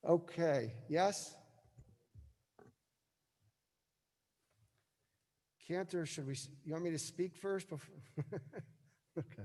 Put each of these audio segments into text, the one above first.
Okay, yes? Cantor, you want me to speak first before? Okay.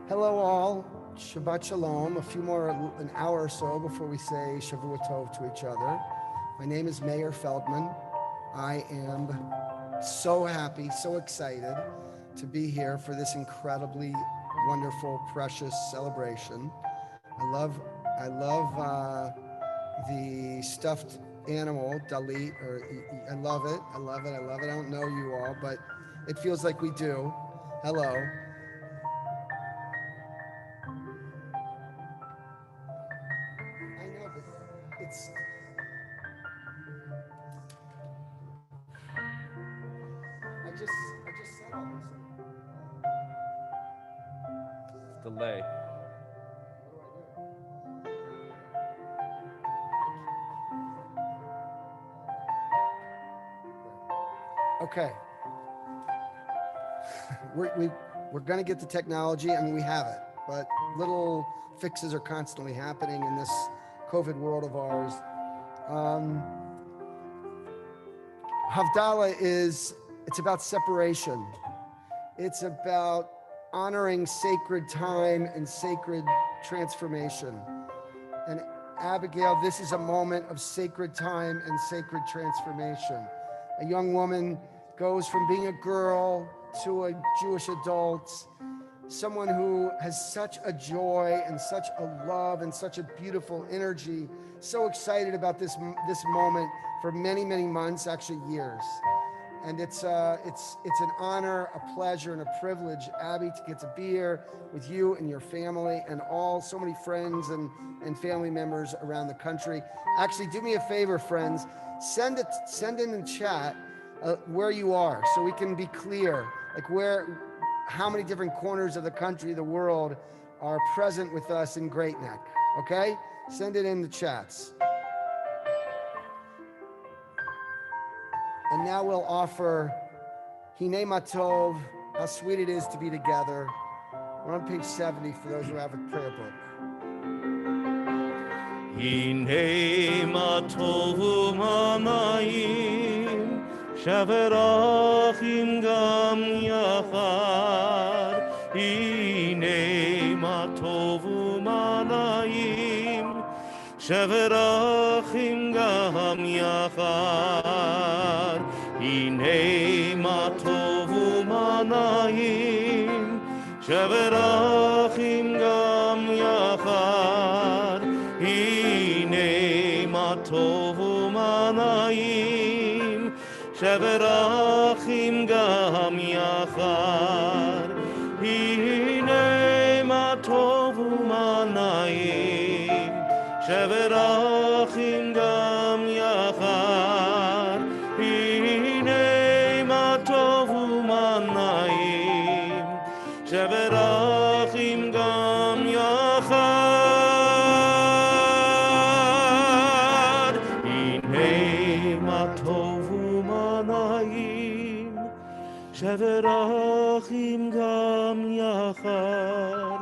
Hello all, Shabbat Shalom. A few more, an hour or so before we say Shavua Tov to each other. My name is Meir Feldman. I am so happy, so excited to be here for this incredibly wonderful, precious celebration. I love the stuffed animal, Dalit, I love it. I don't know you all, but it feels like we do. Hello. I know, but it's... I just said all this. Delay. Okay. We're going to get the technology. I mean, we have it, but little fixes are constantly happening in this COVID world of ours. Havdalah it's about separation. It's about honoring sacred time and sacred transformation. And Abigail, this is a moment of sacred time and sacred transformation. A young woman goes from being a girl to a Jewish adult, someone who has such a joy and such a love and such a beautiful energy, so excited about this moment for many, many months, actually years. And it's an honor, a pleasure, and a privilege, Abby, to get to be here with you and your family and so many friends and family members around the country. Actually, do me a favor, friends, send in the chat where you are so we can be clear, like how many different corners of the country, the world, are present with us in Great Neck, okay? Send it in the chats. And now we'll offer Hinei Matov, how sweet it is to be together. We're on page 70 for those who have a prayer book. Hinei Matov u'manayim Shaverachim gam yachad Hinei Matov u'manayim Shaverachim gam yachad Hinei Matov u'manayim Shaverachim gam yachad Hinei Matov u'manayim Shaverachim gam yachad Hinei Matov u'manayim Shaverachim gam yachad Hinei Matov u'manayim Shaverachim gam yachad Hinei Matov u'manayim Shaverachim gam yachad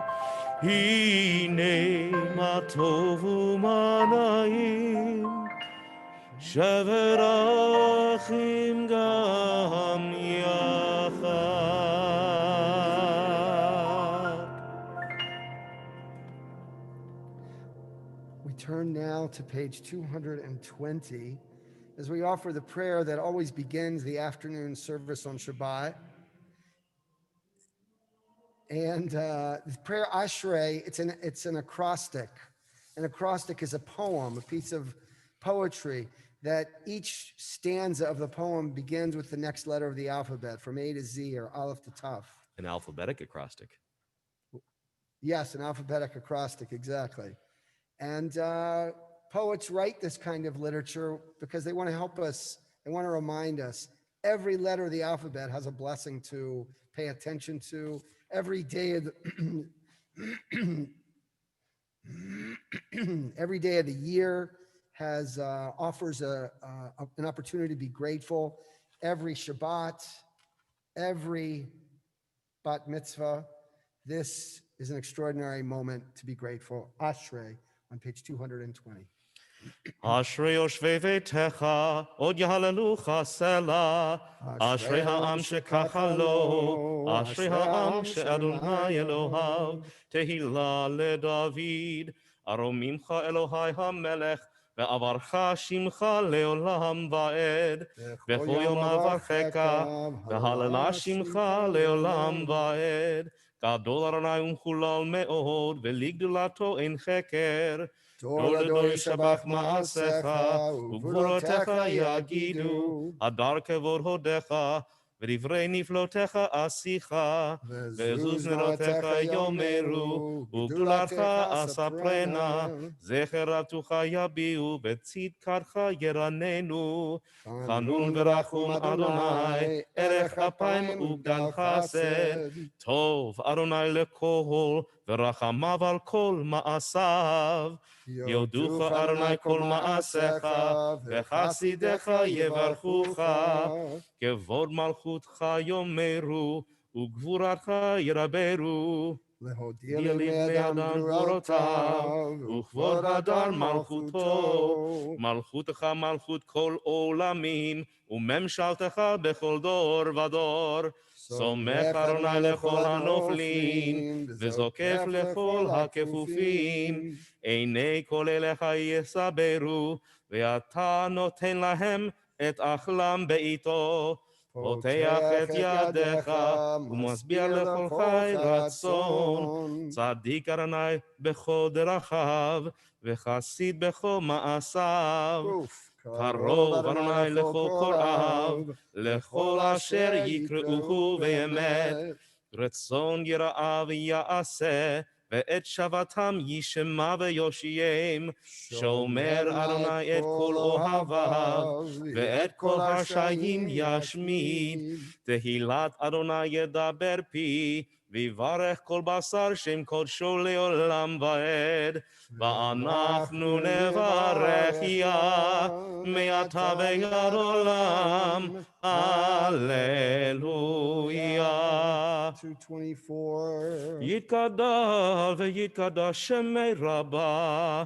Hinei Matov u'manayim Shaverachim gam yachad. We turn now to page 220 as we offer the prayer that always begins the afternoon service on Shabbat. And the prayer Ashrei, it's an acrostic. An acrostic is a poem, a piece of poetry that each stanza of the poem begins with the next letter of the alphabet, from A to Z or Aleph to Taf. An alphabetic acrostic. Yes, an alphabetic acrostic, exactly. And Poets write this kind of literature because they want to help us, they want to remind us. Every letter of the alphabet has a blessing to pay attention to. Every day of the every day of the year has offers an opportunity to be grateful. Every Shabbat, every bat mitzvah, this is an extraordinary moment to be grateful. Ashrei on page 220. אשרי יושבי ביתך, עוד יהללוך סלה. אשרי העם שככה לו, אשרי העם שאדוני אלוהיו, תהילה לדוד. ארוממך אלוהי המלך, ועברך שמך לעולם ועד. בכל יום אברכך, והללה שמך לעולם ועד. גדול אדוני ומחולל מאוד, ולגדולתו אין חקר. דור לדור ישבח מעשיך, וגבורותיך יגידו, הדר כבוד הודיך, ודברי נפלאותיך עשיך, ועזוז נרותיך יאמרו, וגדולתך אספרנה, זכר רבתך יביעו, וצדקתך ירננו. חנון ורחום אדוני, ארך אפיים וגדל חסד, טוב אדוני לכל, ורחמיו על כל מעשיו. יודוך אדוני כל מעשיך, וחסידיך יברכוך, כבוד מלכותך יאמרו, וגבורתך ידברו. להודיע לבני אדם גבורותיו, וכבוד הדר מלכותו. מלכותך מלכות כל עולמים, וממשלתך בכל דור ודור. סומך אדוני לכל הנופלים, וזוקף לכל הכפופים. עיני כל אליך יסברו, ואתה נותן להם את אכלם בעיתו. פותח את ידיך, ומשביע לכל חי רצון. צדיק אדוני בכל דרכיו, וחסיד בכל מעשיו. קרוב אדוני לכל קוראיו, לכל אשר יקראוהו באמת. רצון יראיו יעשה, ואת שבתם ישמע ויושיעם. שומר אדוני את כל אוהביו, ואת כל הרשעים ישמיד. תהילת אדוני ידבר פי, ויברך כל בשר שם קודשו לעולם ועד. ואנחנו נברך יה, מעתה ועד עולם. הללויה. 224. יתגדל ויתקדש שמי רבה,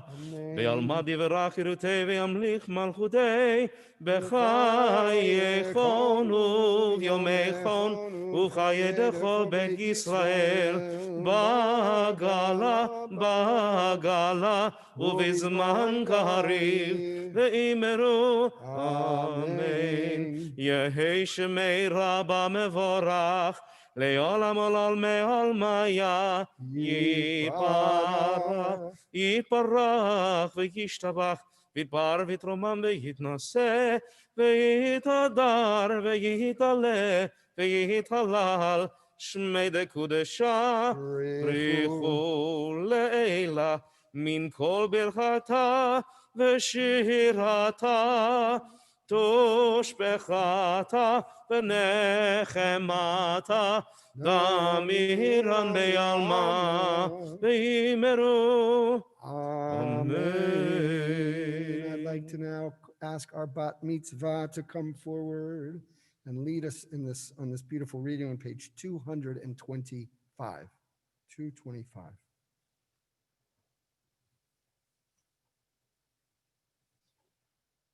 ועלמא דברה חירותי וימליך מלכותי, בחייכון וביומייכון, וחיי דכל בית ישראל, בגלה, בגלה, ובזמן קריב, ואמרו אמן. יהי שמי רבה מבורך, לעולם עולם מעלמיה, יתברך, יתברך וישתבח, ויתבר ויתרומם ויתנשא, ויתהדר ויתעלה, ויתהלל, שמי דקודשה, בריחו לעילה, מן כל ברכתה ושירתה, תושבחתה ונחמתה, דמירן בעלמא, ואמרו Amen. I'd like to now ask our bat mitzvah to come forward and lead us in this on this beautiful reading on page 225. 225.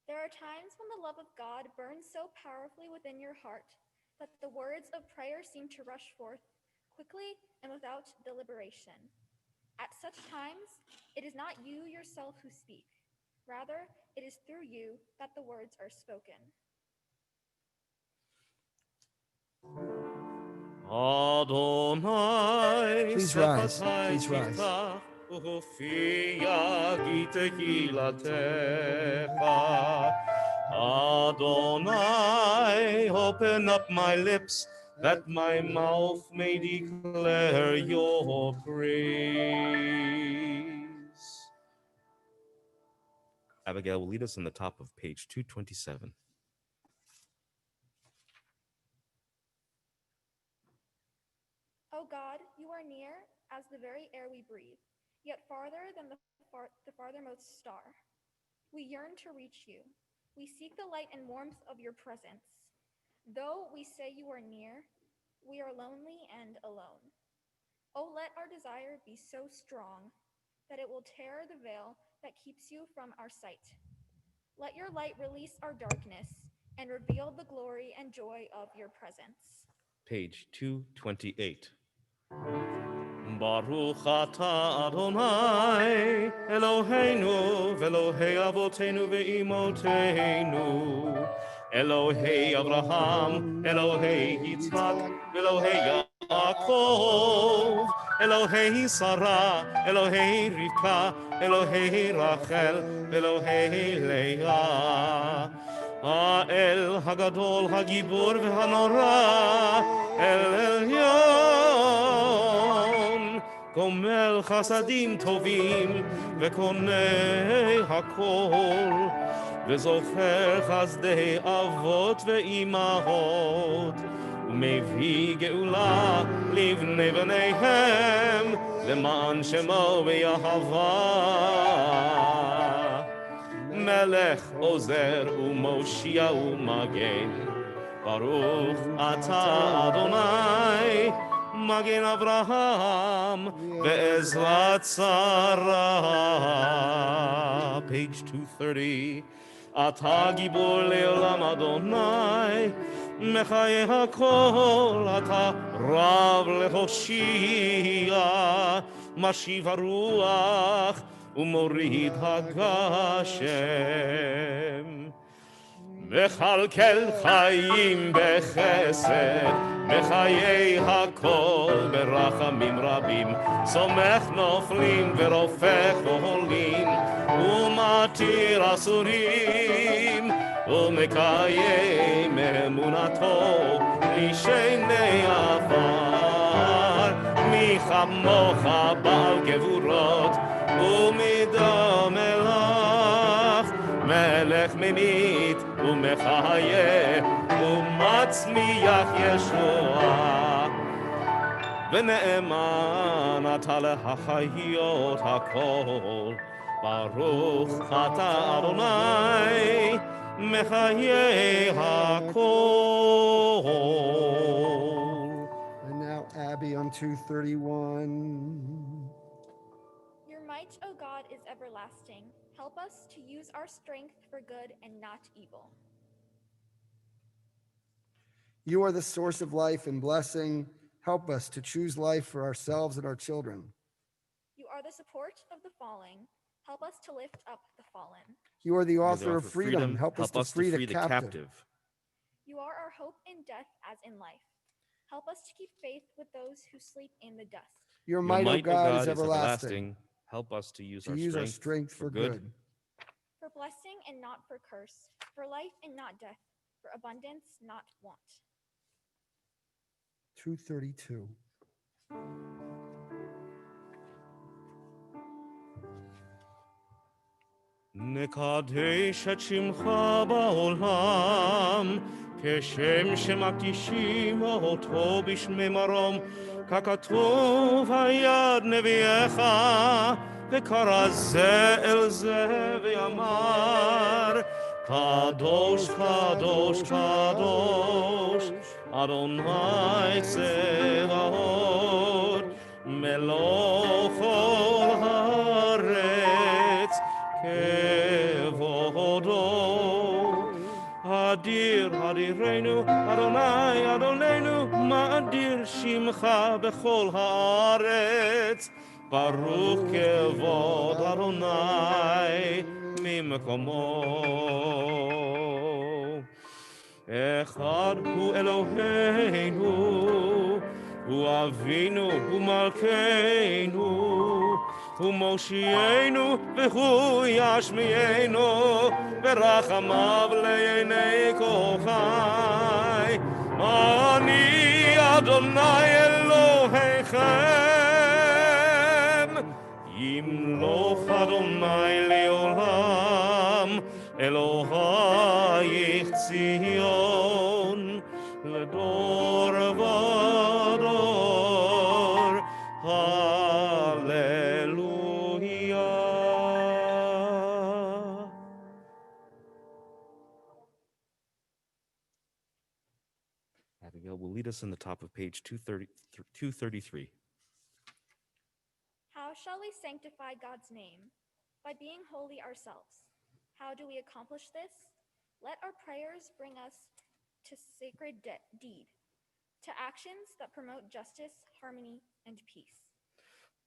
There are times when the love of God burns so powerfully within your heart that the words of prayer seem to rush forth quickly and without deliberation. At such times, it is not you yourself who speak. Rather, it is through you that the words are spoken. Adonai, Please rise. Please rise. Adonai, open up my lips, that my mouth may declare your praise. Abigail will lead us in the top of page 227. O God, you are near as the very air we breathe, yet farther than the farthermost star. We yearn to reach you. We seek the light and warmth of your presence. Though we say you are near, we are lonely and alone. Oh, let our desire be so strong that it will tear the veil that keeps you from our sight. Let your light release our darkness and reveal the glory and joy of your presence. Page 228. Baruch atah Adonai Eloheinu v'Elohei Avotenu ve'imotenu Elohei Abraham Elohei Yitzhak Elohei Yaakov Elohei Sarah Elohei Rivka Elohei Rachel Elohei Leah האל הגדול הגיבור והנורא אל עליון גומל חסדים טובים וקונה הכל וזוכר חסדי אבות ואימהות ומביא גאולה לבני בניהם למען שמו ויהבה מלך עוזר ומושיע ומגן ברוך אתה אדוני מגן אברהם בעזרת שרה. Page 230. אתה גיבור לעולם אדוני מחיי הכל אתה רב להושיע משיב הרוח ומוריד הגשם מכלכל חיים בחסד בחיי הכל ברחמים רבים סומך נופלים ורופך חולים ומתיר אסורים ומקיים אמונתו לשני עפר מי כמוך בעל גבורות ומידה מלך מלך ממית ומחיה ומצמיח ישועה ונאמן אתה להחיות הכל ברוך אתה אדוני מחיי הכל. And now Abby on 231. Your might, O God, is everlasting. Help us to use our strength for good and not evil. You are the source of life and blessing. Help us to choose life for ourselves and our children. You are the support of the falling. Help us to lift up the fallen. You are the You're author of freedom. Help us to free the captive. You are our hope in death as in life. Help us to keep faith with those who sleep in the dust. Your Your might, O might, God, is everlasting. Help us to use To our use our strength strength for good. For blessing and not for curse. For life and not death. For abundance, not want. 232. נקדש את שמך בעולם, כשם שמקדישים אותו בשמי מרום, ככתוב היד נביאך, וקרא זה אל זה ואמר, קדוש קדוש קדוש, אדוני צבאות, מלוך כל הארץ, כבודו. אדיר אדירנו, אדוני אדוננו, מאדיר שמך בכל הארץ. ברוך כבוד אדוני ממקומו. אחד הוא אלוהינו, הוא אבינו, הוא מלכנו, הוא מושיענו והוא ישמיענו, ברחמיו לעיני כל חי. אני אדוני אלוהיכם, ימלוך אדוני לעולם, אלוהיך ציון, לדור ודור, hallelujah. Abigail will lead us in the top of page 233. How shall we sanctify God's name? By being holy ourselves. How do we accomplish this? Let our prayers bring us to sacred deed, to actions that promote justice, harmony, and peace.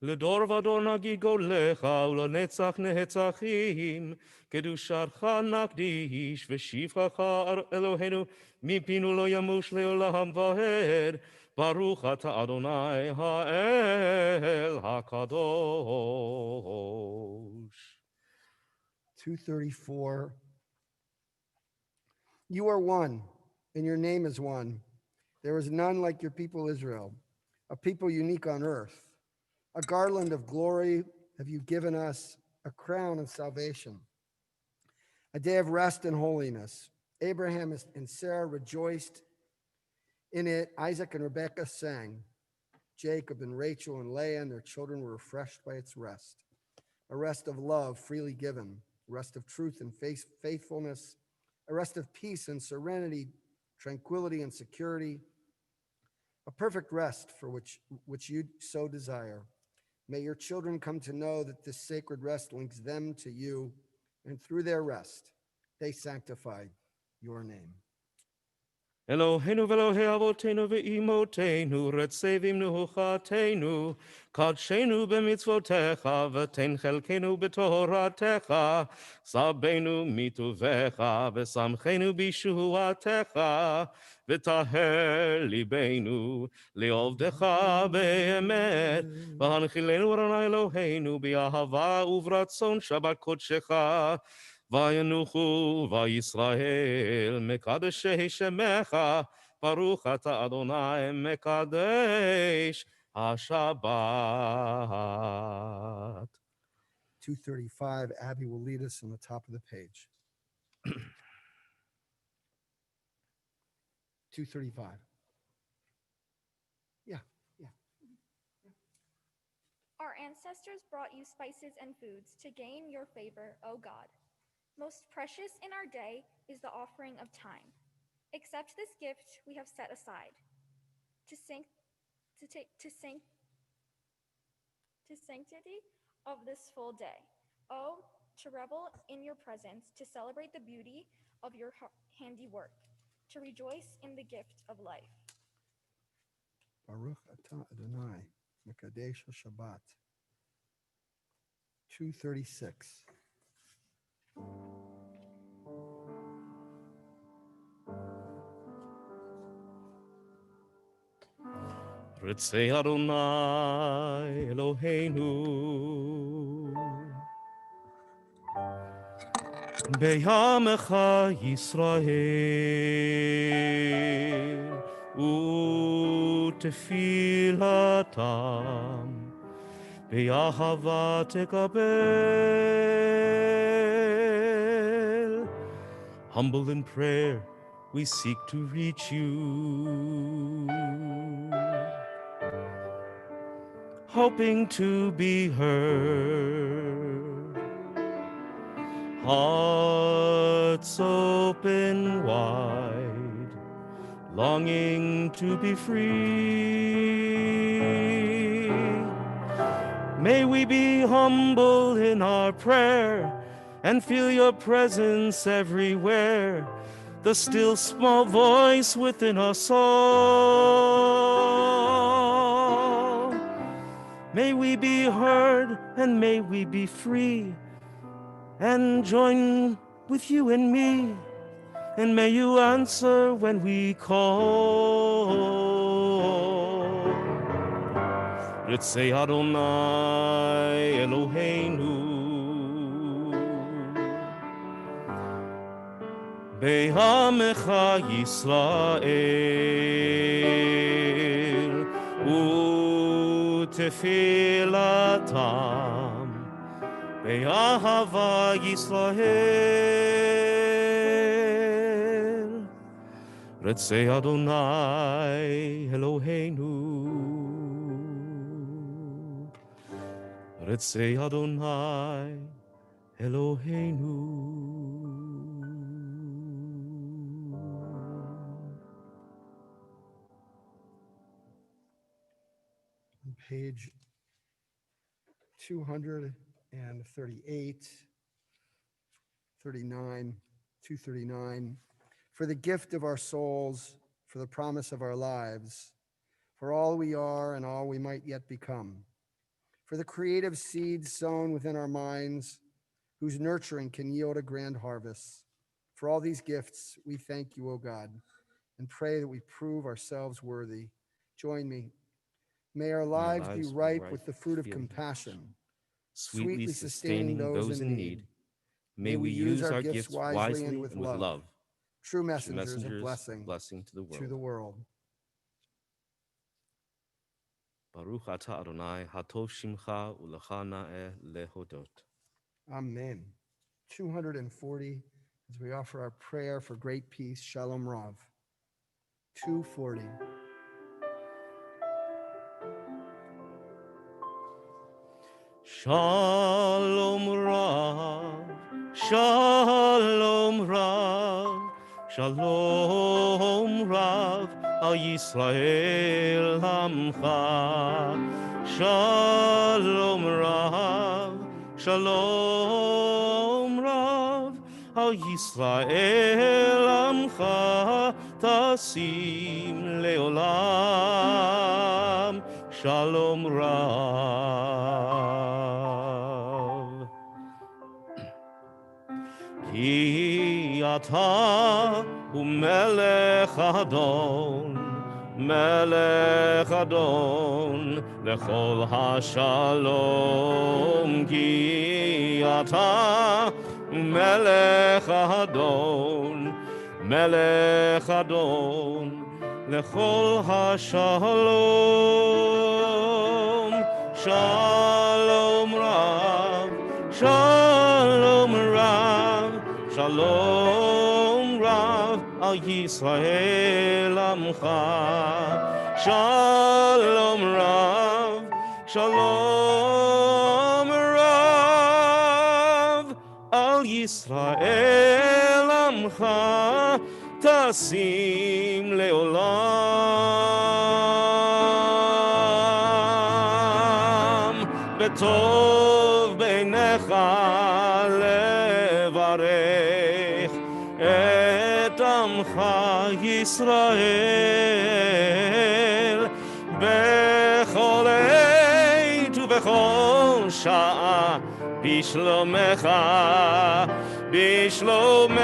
לדור ודור נגיד גודלך ולנצח נצחים, קדושתך נקדיש ושבחך אלוהינו מפינו לא ימוש לעולם ועד. ברוך אתה אדוני האל הקדוש. 234. You are one, and your name is one. There is none like your people Israel, a people unique on earth. A garland of glory have you given us, a crown of salvation, a day of rest and holiness. Abraham and Sarah rejoiced in it. Isaac and Rebekah sang. Jacob and Rachel and Leah and their children were refreshed by its rest. A rest of love freely given, a rest of truth and faithfulness, a rest of peace and serenity, tranquility and security, a perfect rest for which you so desire. May your children come to know that this sacred rest links them to you, and through their rest, they sanctify your name. אלוהינו ואלוהי אבותינו ואימותינו, רצה במנוחתנו, קדשנו במצוותיך, ותן חלקנו בתורתך, סבנו מטובך, ושמחנו בישועתך, וטהר ליבנו לעובדך באמת, והנחילנו אדוני אלוהינו באהבה וברצון שבת קודשך, וינוחו וישראל מקדשי שמך, ברוך אתה אדוני מקדש השבת. 235, Abby will lead us on the top of the page. 235. Yeah. Our ancestors brought you spices and foods to gain your favor, O God. Most precious in our day is the offering of time. Accept this gift we have set aside to sanctity of this full day. Oh, to revel in your presence, to celebrate the beauty of your handiwork, to rejoice in the gift of life. Baruch atah Adonai, Mekadesh Shabbat. 236. רצה אדוני אלוהינו בימך ישראל ותפילתם באהבה תקבל. Humble in prayer, we seek to reach you, hoping to be heard. Hearts open wide, longing to be free. May we be humble in our prayer and feel your presence everywhere, the still small voice within us all. May we be heard and may we be free and join with you and me, and may you answer when we call. Ritzei Adonai Eloheinu Be'amecha Yisrael Utefilatam באהבה ישראל. רצה אדוני אלוהינו. רצה אדוני אלוהינו. On page 238, 39, 239. For the gift of our souls, for the promise of our lives, for all we are and all we might yet become, for the creative seeds sown within our minds, whose nurturing can yield a grand harvest. For all these gifts, we thank you, O God, and pray that we prove ourselves worthy. Join me. May our lives be ripe with the fruit of compassion, sweetly sustaining those in need. May we use our gifts wisely and with love. True messengers of blessing to the world. Baruch atah Adonai, hatov shimcha ulecha na'eh lehodot. Amen. 240, as we offer our prayer for great peace, Shalom Rav. 240. Shalom Rav, Shalom Rav, Shalom Rav, al Yisrael Amcha. Shalom Rav, Shalom Rav, al Yisrael Amcha, tasim leolam. Shalom Rav. Ki ata umelech Adon, melech Adon, lechol hashalom. Ki ata umelech Adon, melech Adon, lechol hashalom. Shalom Rav, Shalom Rav, Shalom Rav, al Yisrael Amcha. Shalom Rav, Shalom Rav, al Yisrael Amcha, tasim leolam. Betov beinecha levarech et amcha Yisrael bechol עת ובכל שעה בשלומך, בשלומך.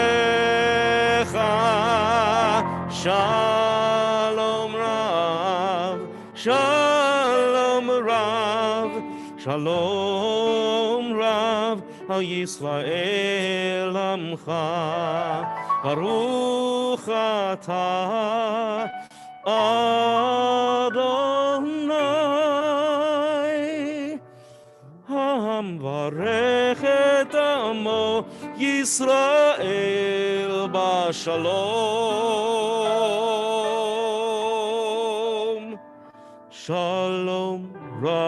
Shalom Rav, Shalom Rav, Shalom Rav, al Yisrael Amcha. Baruch atah Adonai, המברך את עמו ישראל בשלום. Shalom Rav,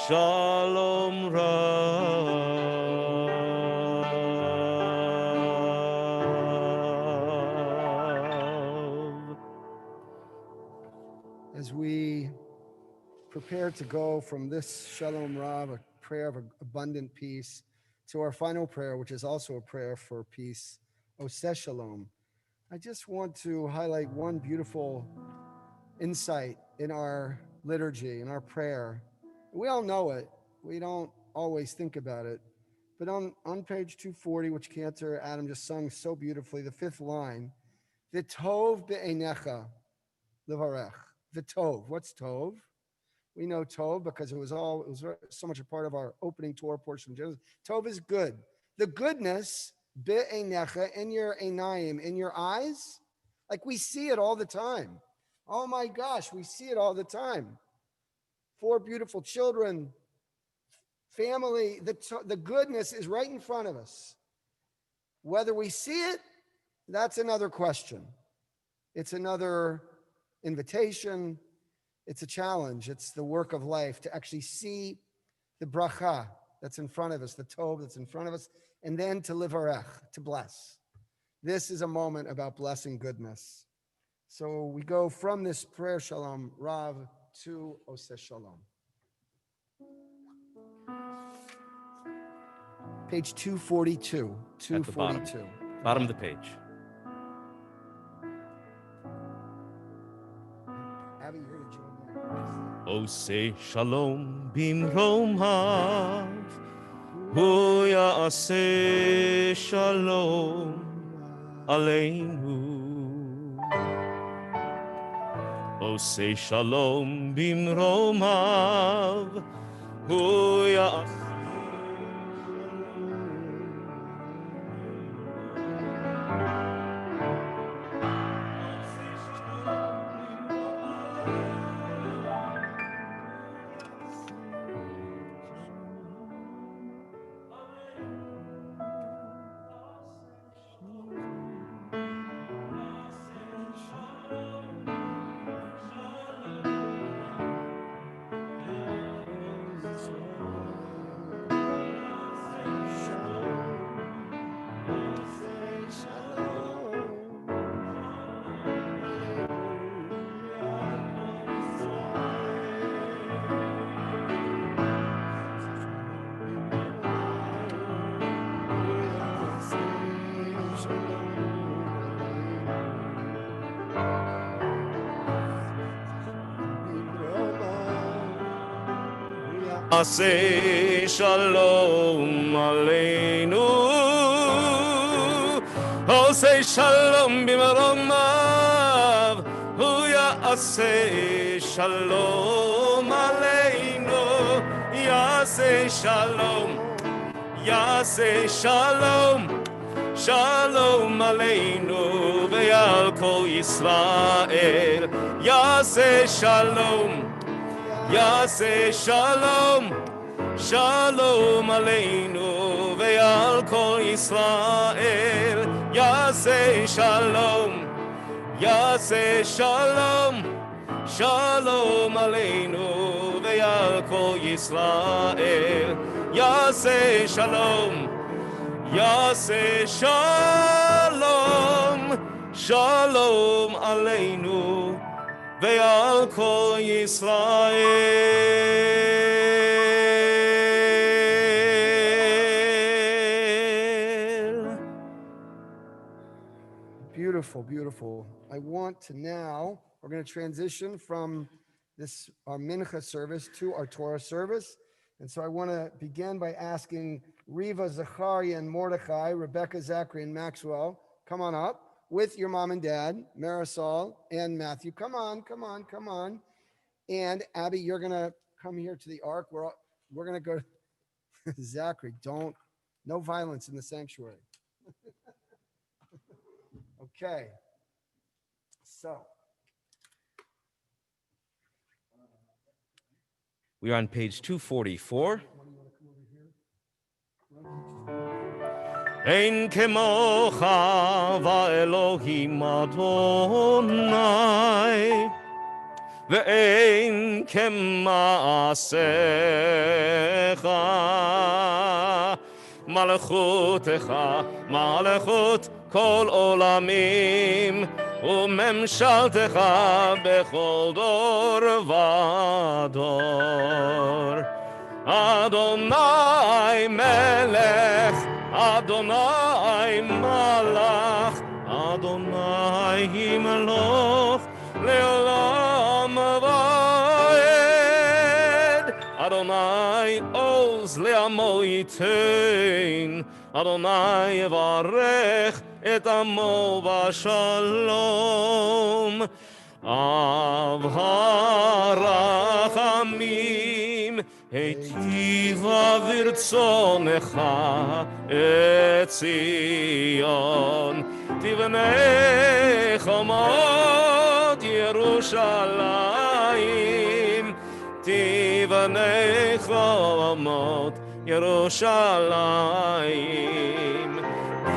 Shalom Rav. As we prepare to go from this Shalom Rav, a prayer of abundant peace, to our final prayer, which is also a prayer for peace, Oseh Shalom, I just want to highlight one beautiful insight in our liturgy, in our prayer. We all know it. We don't always think about it. But on page 240, which Cantor Adam just sung so beautifully, the fifth line, V'tov be'einecha levarech. V'tov. What's tov? We know tov because it was so much a part of our opening Torah portion. Tov is good. The goodness, be'einecha, in your einayim, in your eyes, like we see it all the time. Oh my gosh, we see it all the time. 4 beautiful children, family. The goodness is right in front of us. Whether we see it, that's another question. It's another invitation. It's a challenge. It's the work of life to actually see the bracha that's in front of us, the tov that's in front of us, and then to livarech, to bless. This is a moment about blessing goodness. So we go from this prayer shalom, Rav, to Oseh Shalom. Page 242. At the bottom of the page. Abby, you're going to join me. Oseh Shalom bimromav, hu ya'aseh shalom aleinu. Oseh Shalom bimromav, hu ya'aseh Aseh shalom aleinu, Oseh shalom b'maromav, hu ya'aseh shalom aleinu, ya'aseh shalom, shalom aleinu, ve'al kol Yisrael, ya'aseh shalom, shalom aleinu ve'al kol Yisrael. Yaseh shalom, shalom aleinu ve'al kol Yisrael. Yaseh shalom, shalom aleinu ve'al kol Yisrael. Beautiful, beautiful. I want to now, we're going to transition from our mincha service to our Torah service. And so I want to begin by asking Riva, Zachariah, and Mordechai, Rebecca, Zachary, and Maxwell, come on up with your mom and dad, Marisol and Matthew. Come on. And Abby, you're going to come here to the ark. We're going to go to Zachary. No violence in the sanctuary. Okay. So. We are on page 244. Ein kemocha va'elohim Adonai, ve'ein kema'asecha, malachutecha, malachut kol olamim, umemshaltecha bechol dor vador. Adonai melech, Adonai malach, Adonai himloch leolam vaed. Adonai oz le'amo yitein, Adonai yevarech et amo b'shalom. Av harachamim היטיבה ברצונך את ציון, תבנה חומות ירושלים, גני חומות ירושלים.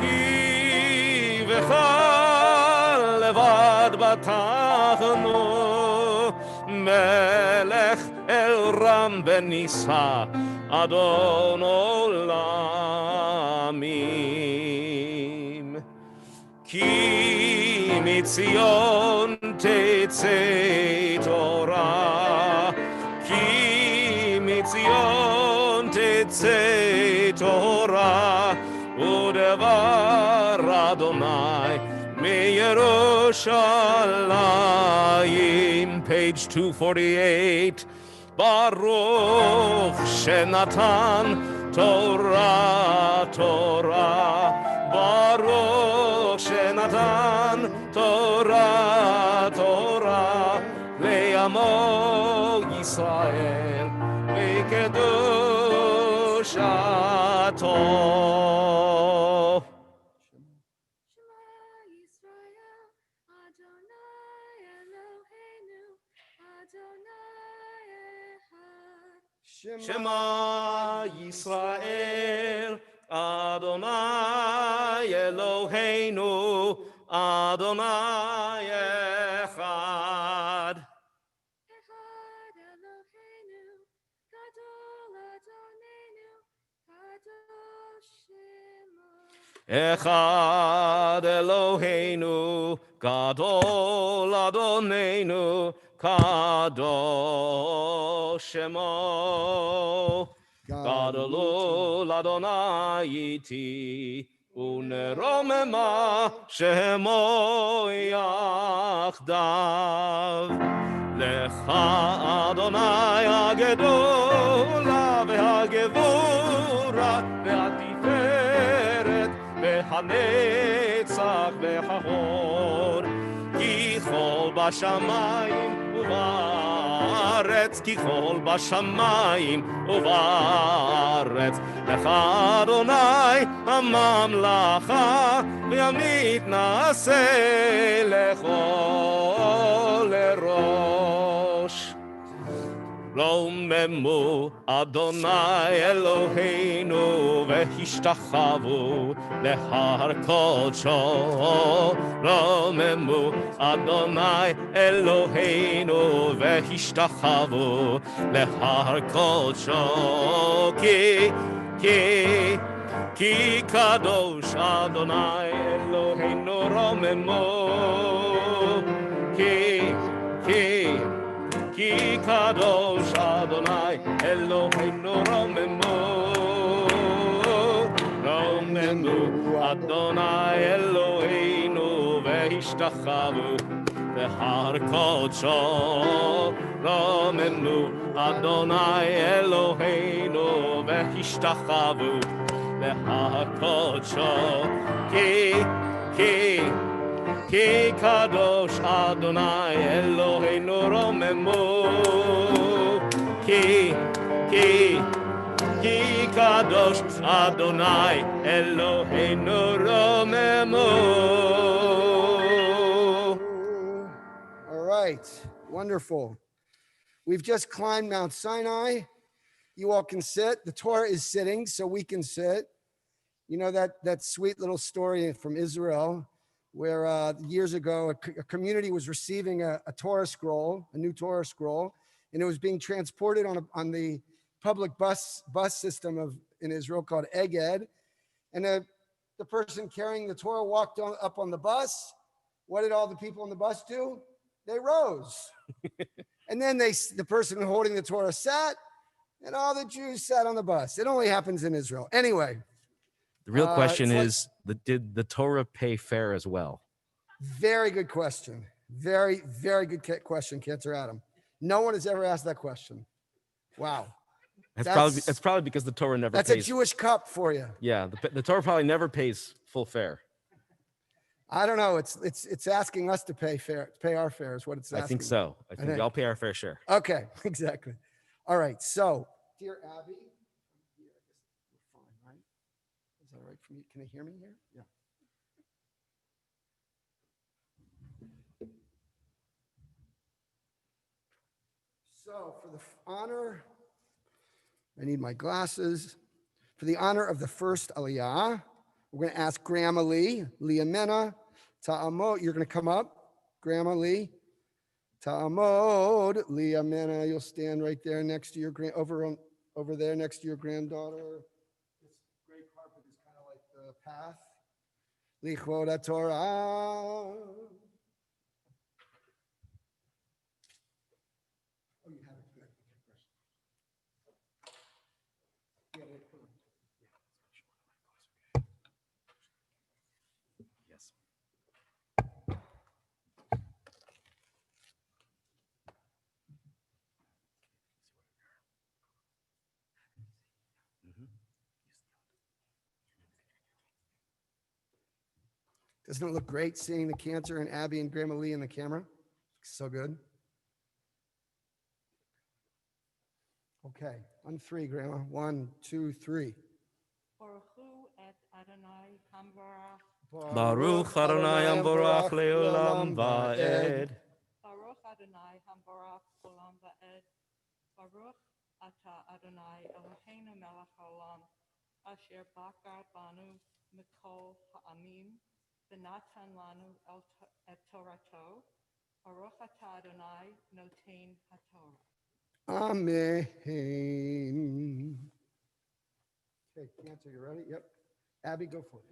כי בך לבד בטחנו, מלך אל רם ונישא, אדון עולמים. כי מציון תצא תורה, כי מציון תצא תורה, ודבר אדוני מירושלים. Page 248. ברוך שנתן תורה, תורה, ברוך שנתן תורה, תורה, לעמו ישראל בקדושתו. Shema Yisrael, Adonai Eloheinu, Adonai Echad. Echad Eloheinu, Gadol Adonenu, Kadosh Shemo. Echad Eloheinu, Gadol Adonenu, Kadosh Shemo. Gadol Adonai iti, uneromema Shemo yachdav. Lecha Adonai הגדולה והגבורה והתפארת והנצח וההוד. כי כל בשמיים ובארץ, כי כל בשמיים ובארץ, לך אדוני הממלכה, והמתנשא לכל ראש. רוממו אדוני אלוהינו והשתחוו להר קודשו. רוממו אדוני אלוהינו והשתחוו להר קודשו. כי קדוש אדוני אלוהינו רוממו. כי קדוש אדוני אלוהינו רוממו. רוממו אדוני אלוהינו והשתחוו בהר קודשו. רוממו אדוני אלוהינו והשתחוו בהר קודשו. כי קדוש אדוני אלוהינו רוממו. כי קדוש אדוני אלוהינו רוממו. All right, wonderful. We've just climbed Mount Sinai. You all can sit. The Torah is sitting, so we can sit. You know that sweet little story from Israel, where years ago a community was receiving a Torah scroll, a new Torah scroll, and it was being transported on the public bus system in Israel called Eged. And the person carrying the Torah walked up on the bus. What did all the people on the bus do? They rose. And then the person holding the Torah sat, and all the Jews sat on the bus. It only happens in Israel. Anyway. The real question is, did the Torah pay fare as well? Very good question. Very, very good question, Cantor Adam. No one has ever asked that question. Wow. That's probably because the Torah never pays. That's a Jewish cup for you. Yeah, the Torah probably never pays full fare. I don't know. It's asking us to pay our fare is what it's asking. I think so. I think we all pay our fair share. Okay, exactly. All right. So, dear Abby, we're fine, right? Is that all right for me? Can they hear me here? Yeah. So, for the honor I need my glasses. For the honor of the first aliyah, we're going to ask Grandma Lee, Liamena, Ta'amod. You're going to come up, Grandma Lee. Ta'amod, Liamena. You'll stand right there next to your over there next to your granddaughter. This gray carpet is kind of like the path. Lichvod Torah. Oh, you have it. Good. Yeah, come on. Yes. Doesn't it look great seeing the cancer and Abby and Grandma Lee in the camera? So good. Okay, on three, Grandma. 1, 2, 3. Baruch Adonai Amborach Leolam Va'ed. Baruch Adonai Hamborach Olam Va'ed. Baruch Ata Adonai Eloheinu Melech Haolam Asher Bakar Banu Mikol Ha'amim V'natan Lanu Et Torato. Baruch Ata Adonai Notein HaTorah. Amen. Okay, cancer, you ready? Yep. Abby, go for it.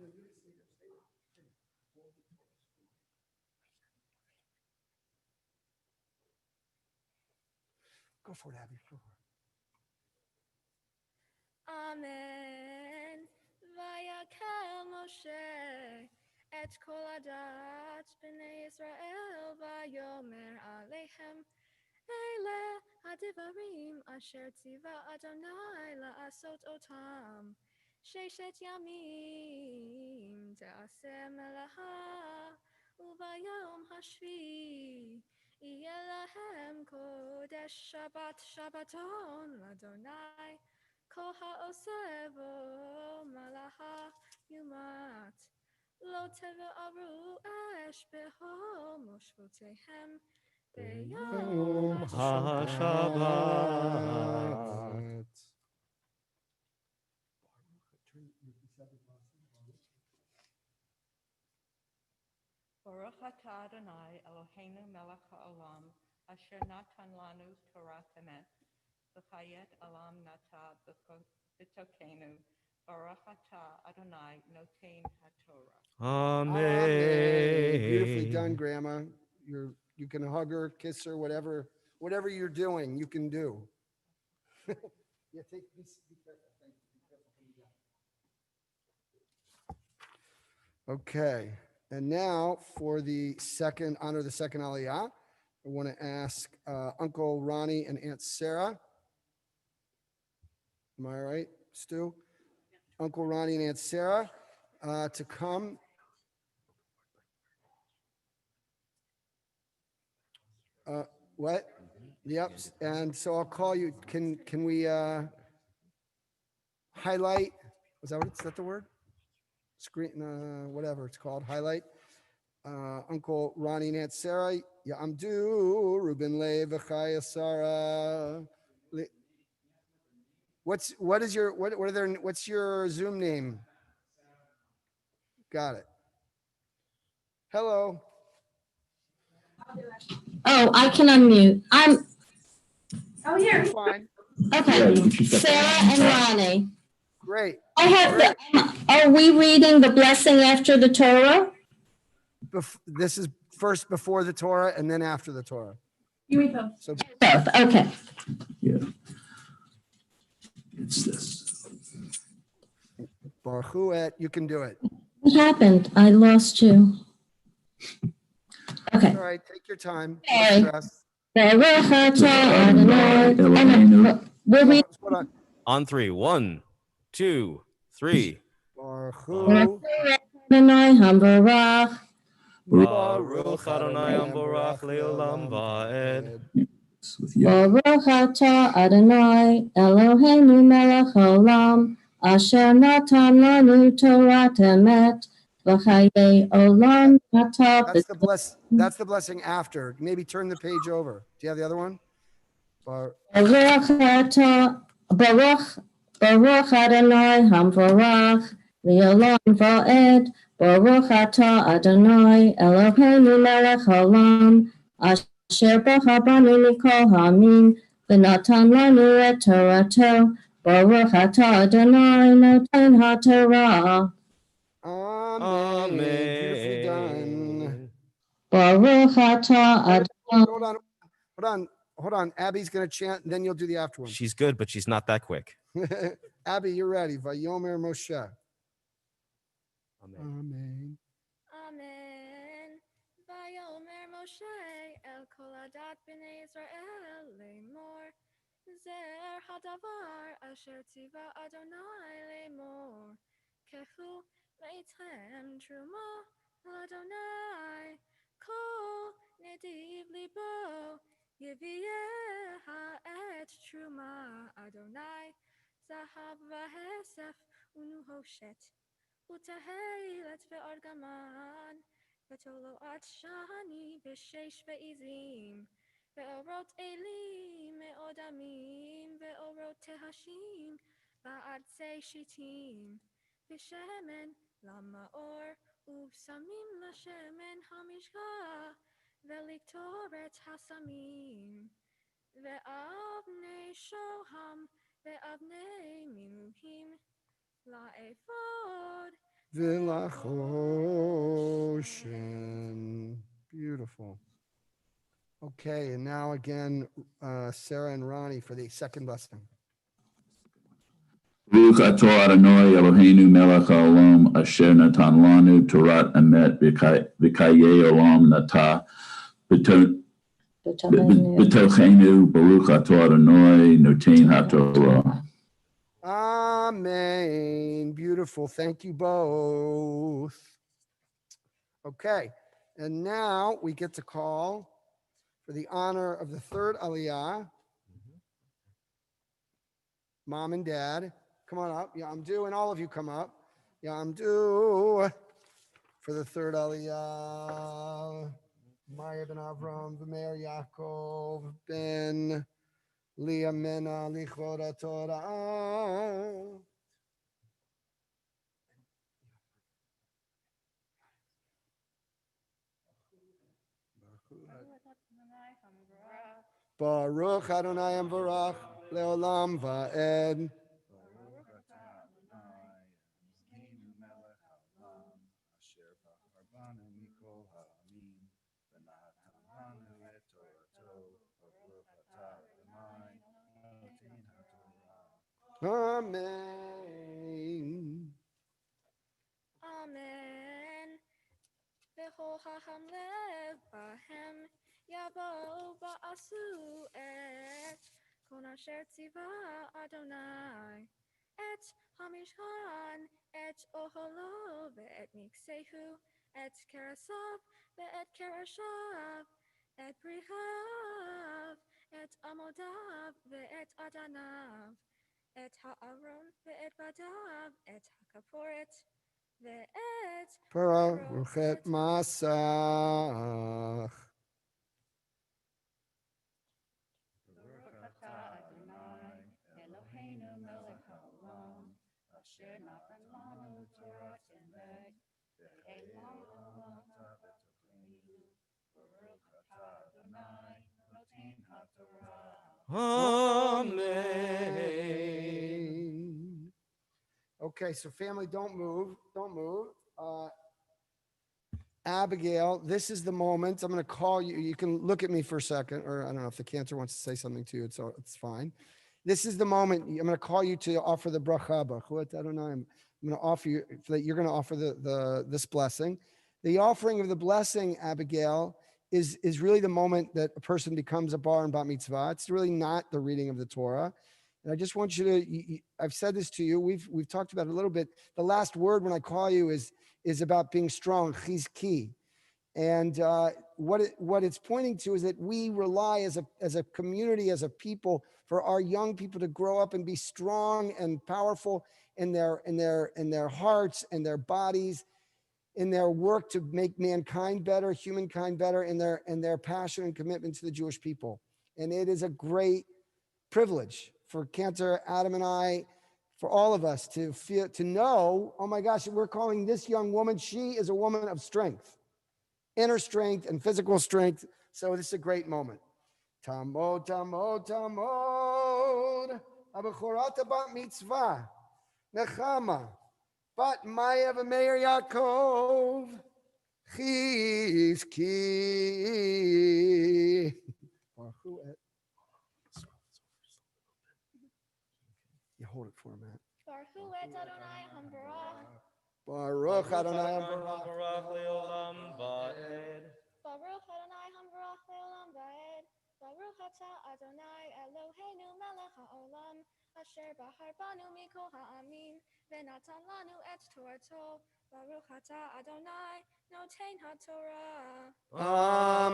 Go for it, Abby. Go for it. Amen. Vayakel Moshe et kol adat b'nei Yisrael vayomer aleichem Eile hadivarim asher tziva Adonai la'asot otam sheshet yamim te'aseh melaha ubayom hashvi yeh lahem kodesh Shabbat Shabbaton l'Adonai kol ha'oseh bo malaha yumat lo teve'aru esh beho moshvotehem Yom HaShabbat. Baruch Atah Adonai Eloheinu Melech Haolam Asher Natan Lanu Torah Emet V'chayet Alam Nata B'tokenu Baruch Atah Adonai Notein HaTorah. Amen. Beautifully done, Grandma. You can hug her, kiss her, whatever you're doing, you can do. Yeah, be careful. Thank you. Be careful coming down. Okay, and now for the second aliyah, I want to ask Uncle Ronnie and Aunt Sarah. Am I right, Stu? Uncle Ronnie and Aunt Sarah to come. What? Yep. And so I'll call you. Can we highlight? Is that the word? Screen, whatever it's called. Highlight. Uncle Ronnie and Aunt Sarah. Ya'amdu Reuben Le V'chaya Sarah. What's your Zoom name? Got it. Hello. Oh, I can unmute. Oh, here. Fine. Okay. Sarah and Ronnie. Great. I have are we reading the blessing after the Torah? This is first before the Torah and then after the Torah. You read both. So both. Okay. Yeah. It's this. Baruch Hu et, you can do it. What happened? I lost you. Okay. All right, take your time. Okay. No stress. Baruch atah Adonai. We'll read. Hold on. On three. 1, 2, 3. Baruch Hu. Adonai Hambarach. Baruch Adonai Amborach Leolam Va'ed. Baruch atah Adonai Eloheinu Melech Haolam Asher Natan Lanu Torah Emet V'chayei Olam Nata. That's the blessing after. Maybe turn the page over. Do you have the other one? Baruch atah Baruch Adonai Hamvarach Leolam Va'ed Baruch Atah Adonai Eloheinu Melech Haolam Asher b'chabanu mikol ha'amin v'natan lanu et Torato Baruch Atah Adonai Noten HaTorah Amen. Beautifully done. Baruch Atah Adonai. Hold on. Abby's going to chant, and then you'll do the after one. She's good, but she's not that quick. Abby, you're ready. Vayomer Moshe. Amen. Amen. Amen. Vayomer Moshe el kol adat b'nei Israel lemor. Zer hadavar asher tiva Adonai lemor. Kehu leitchem truma Adonai. Kol nediv libo yiviyeh ha'et truma Adonai. Zahav v'hesef unuhoshet. ותהילת וארגמן, ותולעת שני ושש ועזים, ואורות אלים מאוד עמים, ואורות תהשים, וערצי שיטים, ושמן למאור, ושמים לשמן המשחה, ולקטורת הסמים, ואבני שוהם, ואבני מילוהים, לאפוד, V'lachoshen. Beautiful. Okay, and now again, Sarah and Ronnie for the second blessing. Baruch atah Adonai Eloheinu melech haolam asher natan lanu Torat emet v'kayei olam natah b'tochenu Baruch atah Adonai noten haTorah. Amen. Beautiful. Thank you both. Okay, and now we get to call for the honor of the third Aliyah. Mom and Dad, come on up. Yamdu, and all of you come up. Yamdu for the third Aliyah. Maya ben Avram, V'meir Yaakov, ben Leah Mena, Lichot Torah. Baruch Adonai Amvarach Leolam Va'ed. Amen. Amen. V'chocham lev bahem yavo va'asu et kon asher tziva Adonai et hamishkan et oholo ve'et miksehu et kerasav ve'et kerashav et brihav et amodav ve'et adanav et ha'aron ve'et badav et hakaporet ve'et Parochet Masach. Amen. Okay, so family, don't move. Don't move. Abigail, this is the moment. I'm going to call you. You can look at me for a second, or I don't know if the cancer wants to say something to you. It's fine. This is the moment. I'm going to call you to offer the bracha. I don't know. I'm going to offer you that you're going to offer this blessing. The offering of the blessing, Abigail, is really the moment that a person becomes a bar and bat mitzvah. It's really not the reading of the Torah. And I just want you to. I've said this to you. We've talked about it a little bit. The last word when I call you is about being strong. He's key. And what it's pointing to is that we rely as a community, as a people, for our young people to grow up and be strong and powerful in their hearts and their bodies, in their work to make mankind better, humankind better, in their passion and commitment to the Jewish people. And it is a great privilege for Cantor, Adam, and I, for all of us to feel, to know, oh my gosh, we're calling this young woman, she is a woman of strength, inner strength and physical strength. So this is a great moment. Tamod, tamod, tamod, abachorata bat mitzvah, nechama, bat Maya v'meir Yaakov, chizki. You hold it for a minute. Baruch et Adonai Hambarach. Baruch Adonai Hambarach le'olam va'ed. Baruch Adonai Hambarach le'olam va'ed. Baruch atah Adonai Eloheinu melech ha'olam, asher bahar banu mikol ha'amin, v'natan lanu et torato. Baruch atah Adonai noten ha'torah.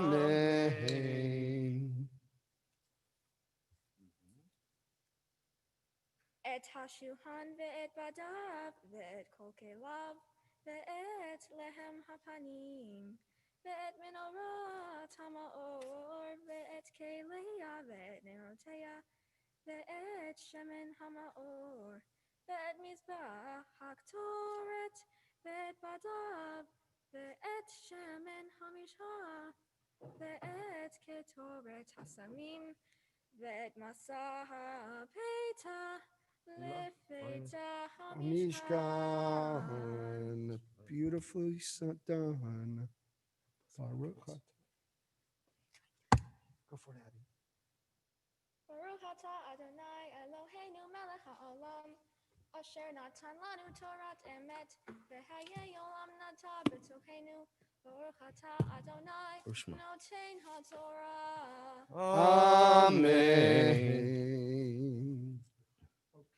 Amen. Et hashuhan ve'et badav ve'et kol kelav ve'et lehem hapanim ve'et menorah hamaor ve'et keleya ve'et neroteya ve'et shemen hamaor ve'et mizbach haktoret ve'et badav ve'et shemen hamishah ve'et ketoret hasamim ve'et masah ha'peitah Mishkan, beautifully done. Baruch. Go for it, Abby. Baruch atah Adonai Eloheinu melech ha'olam, asher natan lanu Torat emet, v'hayei olam nata b'tochenu. Baruch atah Adonai noten ha'torah. Amen.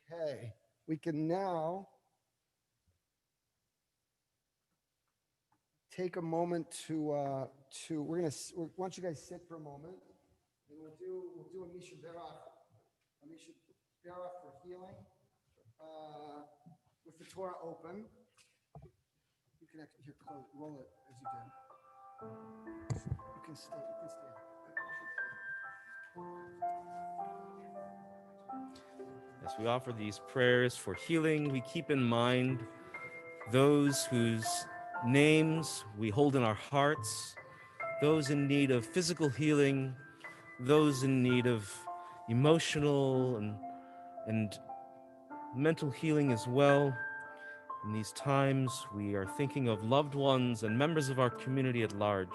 Okay, we can now take a moment to why don't you guys sit for a moment, and we'll do a Misha Berach for healing, with the Torah open. You can actually roll it as you did. You can stay. As we offer these prayers for healing, we keep in mind those whose names we hold in our hearts, those in need of physical healing, those in need of emotional and mental healing as well. In these times, we are thinking of loved ones and members of our community at large.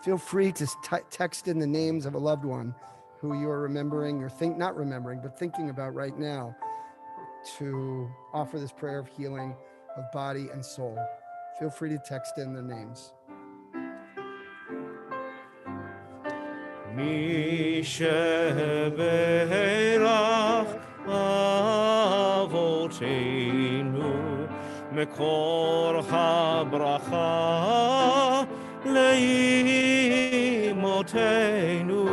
Feel free to text in the names of a loved one who you are remembering or not remembering, but thinking about right now, to offer this prayer of healing of body and soul. Feel free to text in the names. Mi sheberach avoteinu mekor habracha leimotenu.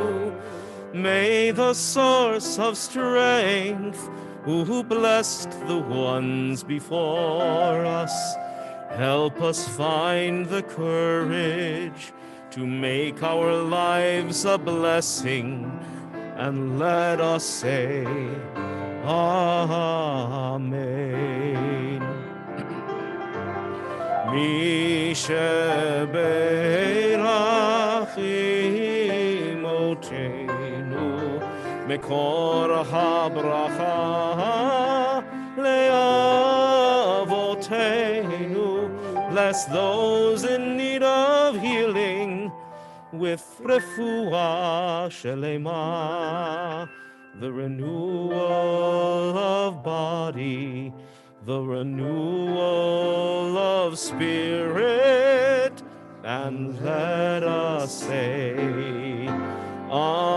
May the source of strength, who blessed the ones before us, help us find the courage to make our lives a blessing, and let us say, Amen. Mi sheberach imotenu mekor habracha leavotenu. Bless those in need of healing with refuah shelema, the renewal of body, the renewal of spirit, and let us say, Amen.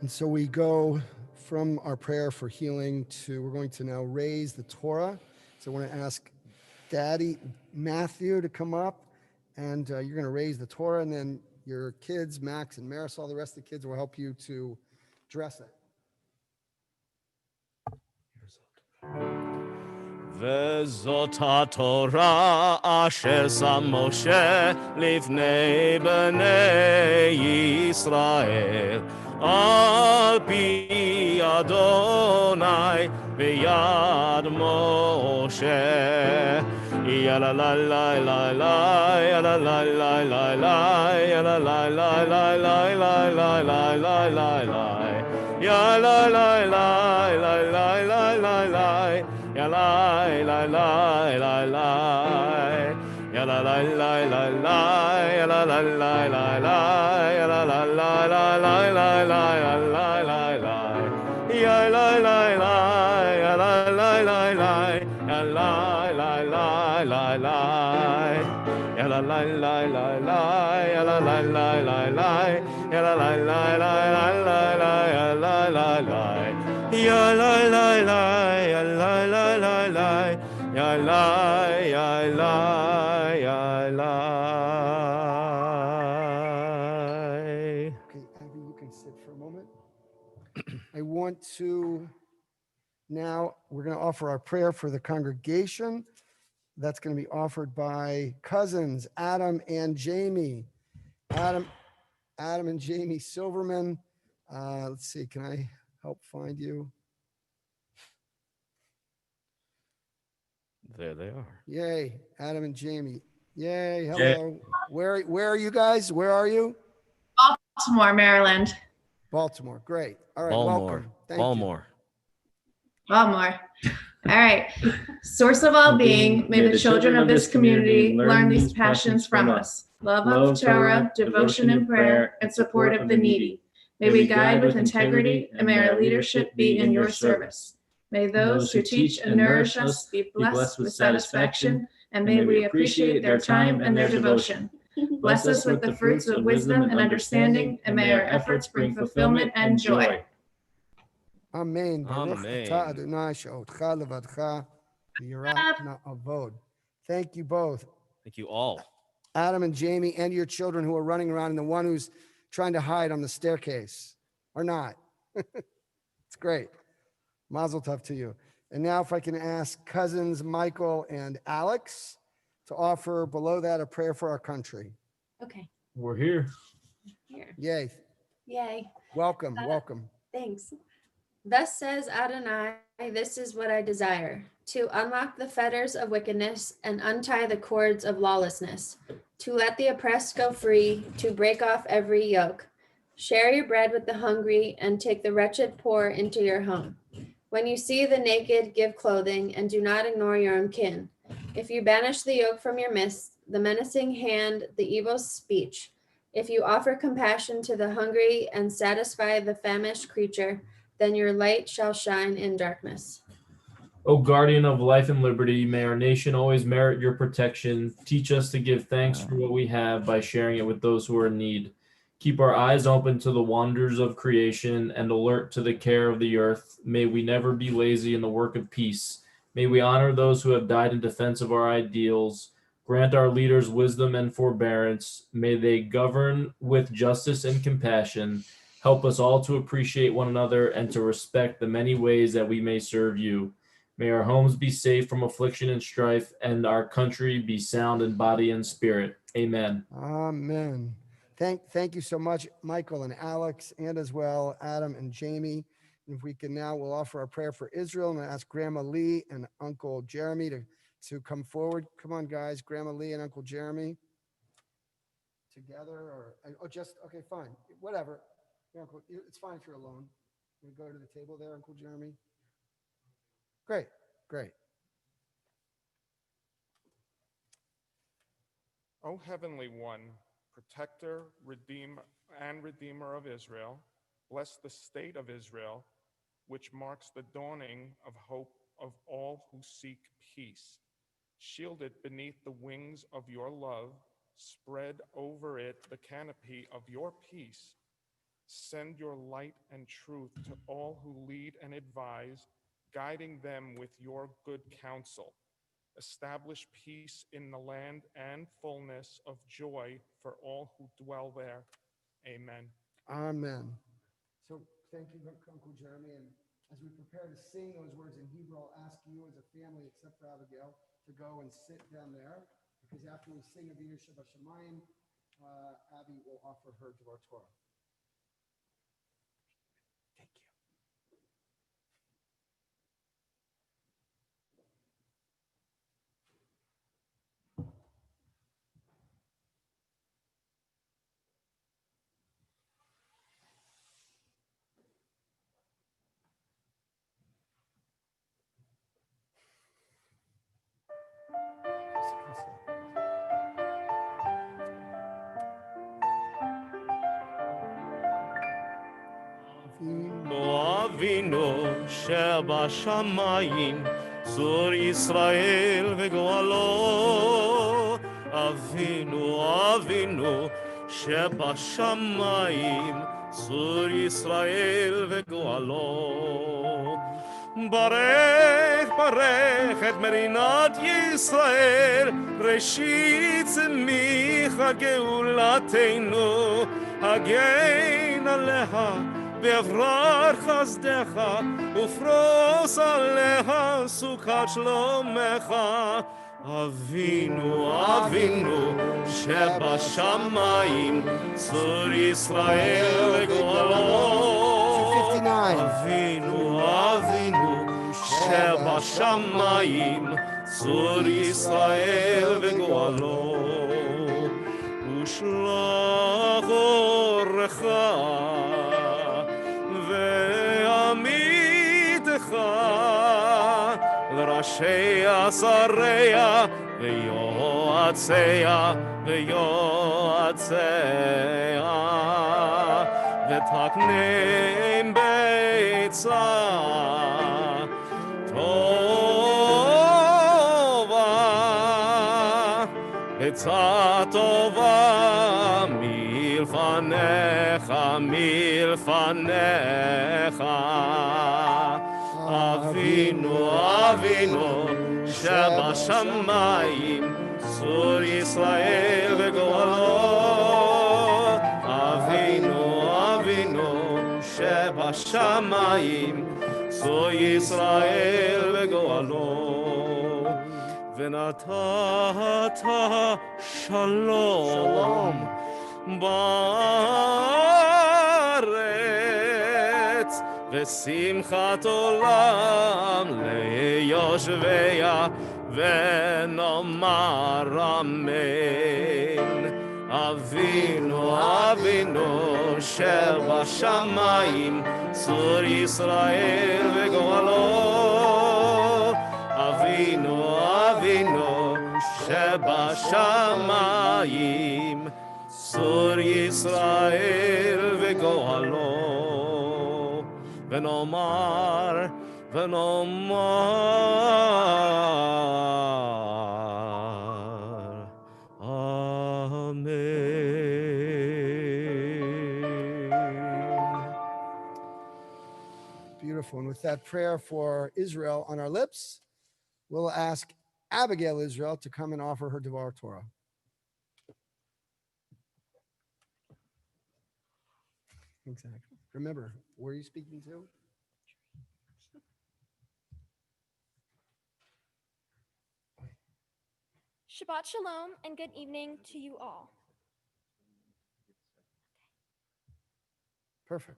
And so we go from our prayer for healing we're going to now raise the Torah. So I want to ask Daddy Matthew to come up, and you're going to raise the Torah, and then your kids, Max and Marisol, the rest of the kids will help you to dress it. וזאת התורה אשר שם משה לפני בני ישראל, על פי אדוני ביד משה. יאללה לה לה לה לה, יאללה לה לה לה לה, יאללה לה לה לה לה לה לה לה לה לה לה. Ya la la la la la la la la, ya la la la la la, ya la la la la la, ya la la la la la, ya la la la la la la la la la la, ya la la la, ya la la la la, ya la la la la la. Ya la la la la la, ya la la la la la, ya la la la la la la la, ya la la la, ya la la la, ya la la la la, ya la ya la. Okay, Abby, you can sit for a moment. I want to now, we're going to offer our prayer for the congregation. That's going to be offered by cousins Adam and Jamie. Adam and Jamie Silverman. Let's see, can I help find you? There they are. Yay, Adam and Jamie. Yay, hello. Where are you guys? Where are you? Baltimore, Maryland. Baltimore, great. All right, Baltimore. welcome. Thank Baltimore. Baltimore. All right. Source of all being, may the children of this community learn these passions from us. Love of Torah, devotion in prayer, and support of the needy. May we guide with integrity, and may our leadership be in your service. May those who teach and nourish us be blessed with satisfaction, and may we appreciate their time and their devotion. Bless us with the fruits of wisdom and understanding, and may our efforts bring fulfillment and joy. Amen. Baruch Amen. atah Adonai she'otcha levadcha v'yirat na'avod. Thank you both, Thank you all. Adam and Jamie, and your children who are running around, and the one who's trying to hide on the staircase, or not. It's great. Mazel tov to you. And now if I can ask cousins Michael and Alex to offer below that a prayer for our country. Okay, We're here. here. Yay. Yay. Welcome, welcome. Thanks. Thus says Adonai, this is what I desire, to unlock the fetters of wickedness and untie the cords of lawlessness, to let the oppressed go free, to break off every yoke. Share your bread with the hungry and take the wretched poor into your home. When you see the naked, give clothing, and do not ignore your own kin. If you banish the yoke from your midst, the menacing hand, the evil speech, if you offer compassion to the hungry and satisfy the famished creature, then your light shall shine in darkness. O guardian of life and liberty, may our nation always merit your protection. Teach us to give thanks for what we have by sharing it with those who are in need. Keep our eyes open to the wonders of creation and alert to the care of the earth. May we never be lazy in the work of peace. May we honor those who have died in defense of our ideals. Grant our leaders wisdom and forbearance. May they govern with justice and compassion. Help us all to appreciate one another and to respect the many ways that we may serve you. May our homes be safe from affliction and strife, and our country be sound in body and spirit. Amen. Amen. Thank you so much, Michael and Alex, and as well, Adam and Jamie. And if we can now, we'll offer our prayer for Israel, and ask Grandma Lee and Uncle Jeremy to come forward. Come on, guys, Grandma Lee and Uncle Jeremy. Together, or just, okay, fine, whatever. Yeah, Uncle, it's fine if you're alone. We go to the table there, Uncle Jeremy. Great, great. O Heavenly One, protector, redeemer of Israel, bless the state of Israel, which marks the dawning of hope of all who seek peace. Shield it beneath the wings of your love, spread over it the canopy of your peace. Send your light and truth to all who lead and advise, guiding them with your good counsel. Establish peace in the land and fullness of joy for all who dwell there. Amen. Amen. So thank you, Uncle Jeremy, and As we prepare to sing those words in Hebrew, I'll ask you as a family, except for Abigail, to go and sit down there, because after we sing Avinu Shebashamayim, Abby will offer her Devar Torah. Thank you. אבינו שבשמיים, צור ישראל וגואלו. אבינו שבשמיים, צור ישראל וגואלו. ברך את מדינת ישראל, ראשית צמיחה גאולתנו, הגן עליה ואברח חסדך, ופרוס עליה סוכת שלומך. אבינו שבשמיים, צור ישראל וגואלו. אבינו שבשמיים, צור ישראל וגואלו. ושלח אורך ועמיתך לראשיה שריה ויועציה ותקנם בעצה טובה, עצה טובה מלפניך. אבינו שבשמיים, צור ישראל וגואלו. אבינו שבשמיים, צור ישראל וגואלו. ונתת שלום בארץ, ושמחת עולם ליושביה, ונאמר אמן. אבינו שבשמיים, צור ישראל וגואלו. אבינו שבשמיים, צור ישראל וגואלו. ונאמר אמן. Beautiful. And with that prayer for Israel on our lips, we'll ask Abigail Israel to come and offer her Devar Torah. Exactly. Remember, where are you speaking to? Shabbat Shalom and good evening to you all. Perfect.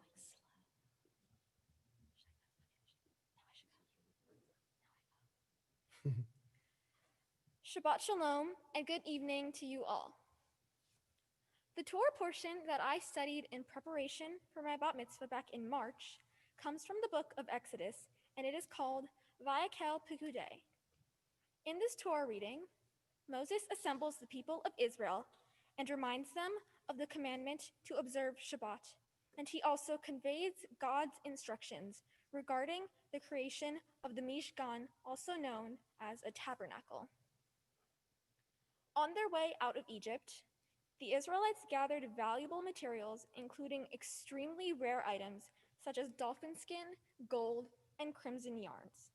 Shabbat Shalom and good evening to you all. The Torah portion that I studied in preparation for my bat mitzvah back in March comes from the book of Exodus, and it is called Vayakel Pekudei. In this Torah reading, Moses assembles the people of Israel and reminds them of the commandment to observe Shabbat, and he also conveys God's instructions regarding the creation of the Mishkan, also known as a tabernacle. On their way out of Egypt, the Israelites gathered valuable materials, including extremely rare items such as dolphin skin, gold, and crimson yarns.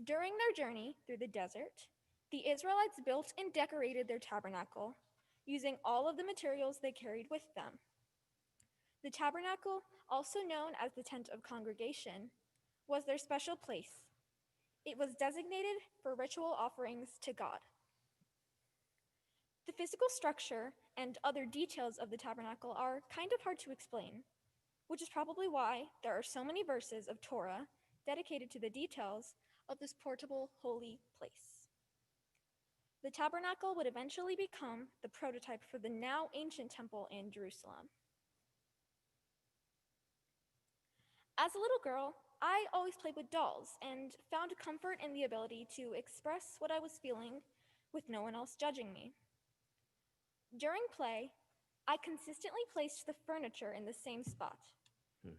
During their journey through the desert, the Israelites built and decorated their tabernacle using all of the materials they carried with them. The tabernacle, also known as the tent of congregation, was their special place. It was designated for ritual offerings to God. The physical structure and other details of the tabernacle are kind of hard to explain, which is probably why there are so many verses of Torah dedicated to the details of this portable holy place. The tabernacle would eventually become the prototype for the now ancient temple in Jerusalem. As a little girl, I always played with dolls and found comfort in the ability to express what I was feeling with no one else judging me. During play, I consistently placed the furniture in the same spot.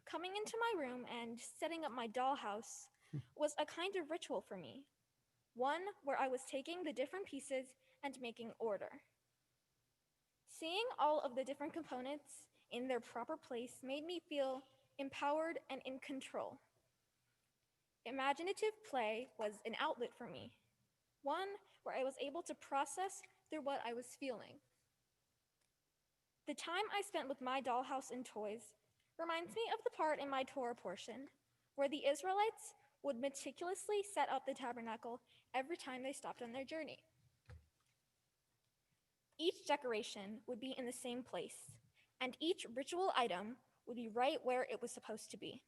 Coming into my room and setting up my dollhouse was a kind of ritual for me, one where I was taking the different pieces and making order. Seeing all of the different components in their proper place made me feel empowered and in control. Imaginative play was an outlet for me, one where I was able to process through what I was feeling. The time I spent with my dollhouse and toys reminds me of the part in my Torah portion where the Israelites would meticulously set up the tabernacle every time they stopped on their journey. Each decoration would be in the same place, and each ritual item would be right where it was supposed to be.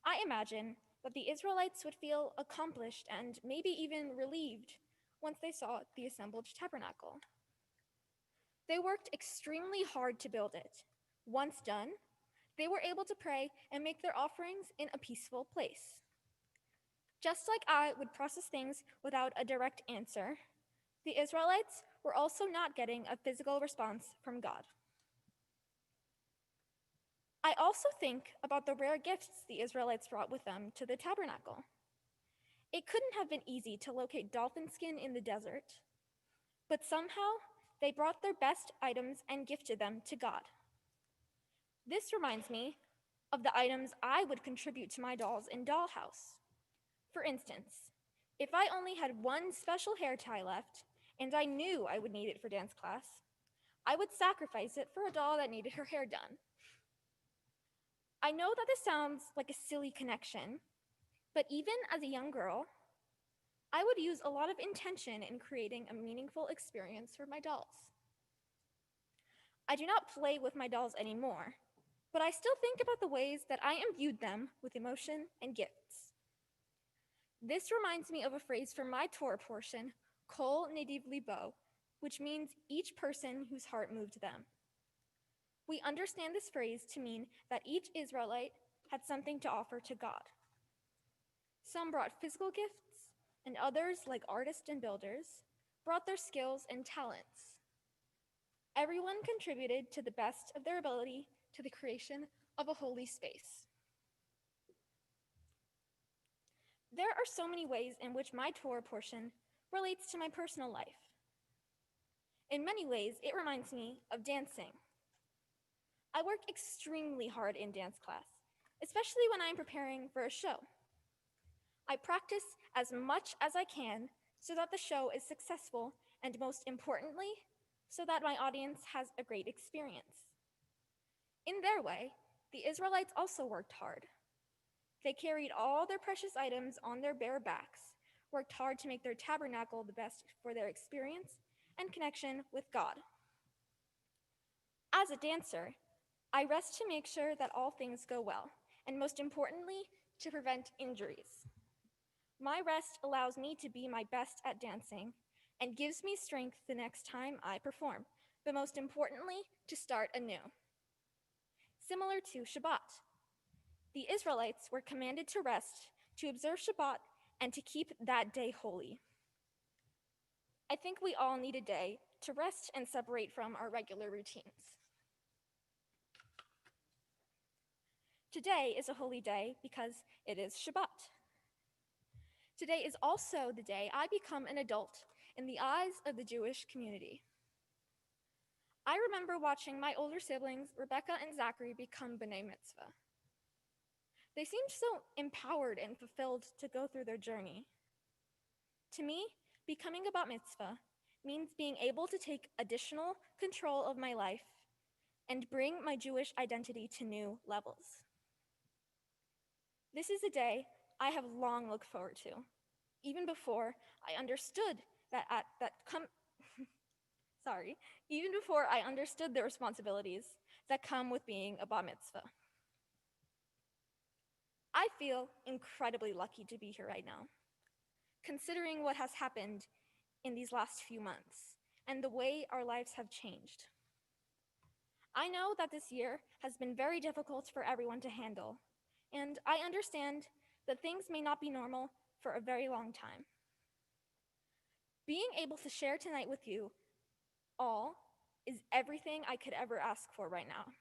I imagine that the Israelites would feel accomplished and maybe even relieved once they saw the assembled tabernacle. They worked extremely hard to build it. Once done, they were able to pray and make their offerings in a peaceful place. Just like I would process things without a direct answer, the Israelites were also not getting a physical response from God. I also think about the rare gifts the Israelites brought with them to the tabernacle. It couldn't have been easy to locate dolphin skin in the desert, but somehow they brought their best items and gifted them to God. This reminds me of the items I would contribute to my dolls in Dollhouse. For instance, if I only had one special hair tie left, and I knew I would need it for dance class, I would sacrifice it for a doll that needed her hair done. I know that this sounds like a silly connection, but even as a young girl, I would use a lot of intention in creating a meaningful experience for my dolls. I do not play with my dolls anymore, but I still think about the ways that I imbued them with emotion and gifts. This reminds me of a phrase from my Torah portion, Kol Nediv Libo, which means each person whose heart moved them. We understand this phrase to mean that each Israelite had something to offer to God. Some brought physical gifts, and others, like artists and builders, brought their skills and talents. Everyone contributed to the best of their ability to the creation of a holy space. There are so many ways in which my Torah portion relates to my personal life. In many ways, it reminds me of dancing. I work extremely hard in dance class, especially when I'm preparing for a show. I practice as much as I can so that the show is successful, and most importantly, so that my audience has a great experience. In their way, the Israelites also worked hard. They carried all their precious items on their bare backs, worked hard to make their tabernacle the best for their experience and connection with God. As a dancer, I rest to make sure that all things go well, and most importantly, to prevent injuries. My rest allows me to be my best at dancing and gives me strength the next time I perform, but most importantly, to start anew. Similar to Shabbat, the Israelites were commanded to rest, to observe Shabbat, and to keep that day holy. I think we all need a day to rest and separate from our regular routines. Today is a holy day because it is Shabbat. Today is also the day I become an adult in the eyes of the Jewish community. I remember watching my older siblings, Rebecca and Zachary, become B'nai Mitzvah. They seemed so empowered and fulfilled to go through their journey. To me, becoming a Bat Mitzvah means being able to take additional control of my life and bring my Jewish identity to new levels. This is a day I have long looked forward to, even before I understood even before I understood the responsibilities that come with being a bat mitzvah. I feel incredibly lucky to be here right now, considering what has happened in these last few months and the way our lives have changed. I know that this year has been very difficult for everyone to handle, and I understand that things may not be normal for a very long time. Being able to share tonight with you all is everything I could ever ask for right now.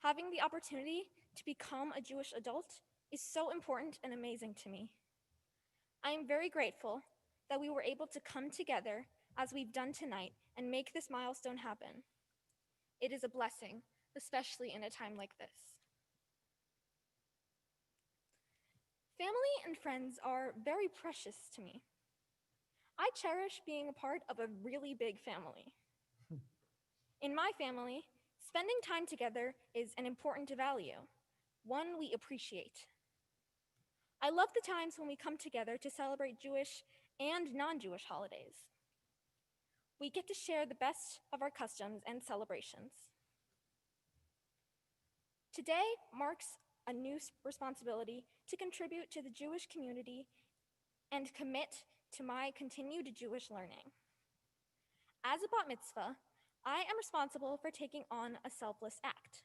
Having the opportunity to become a Jewish adult is so important and amazing to me. I am very grateful that we were able to come together as we've done tonight and make this milestone happen. It is a blessing, especially in a time like this. Family and friends are very precious to me. I cherish being a part of a really big family. In my family, spending time together is an important value, one we appreciate. I love the times when we come together to celebrate Jewish and non-Jewish holidays. We get to share the best of our customs and celebrations. Today marks a new responsibility to contribute to the Jewish community and commit to my continued Jewish learning. As a bat mitzvah, I am responsible for taking on a selfless act.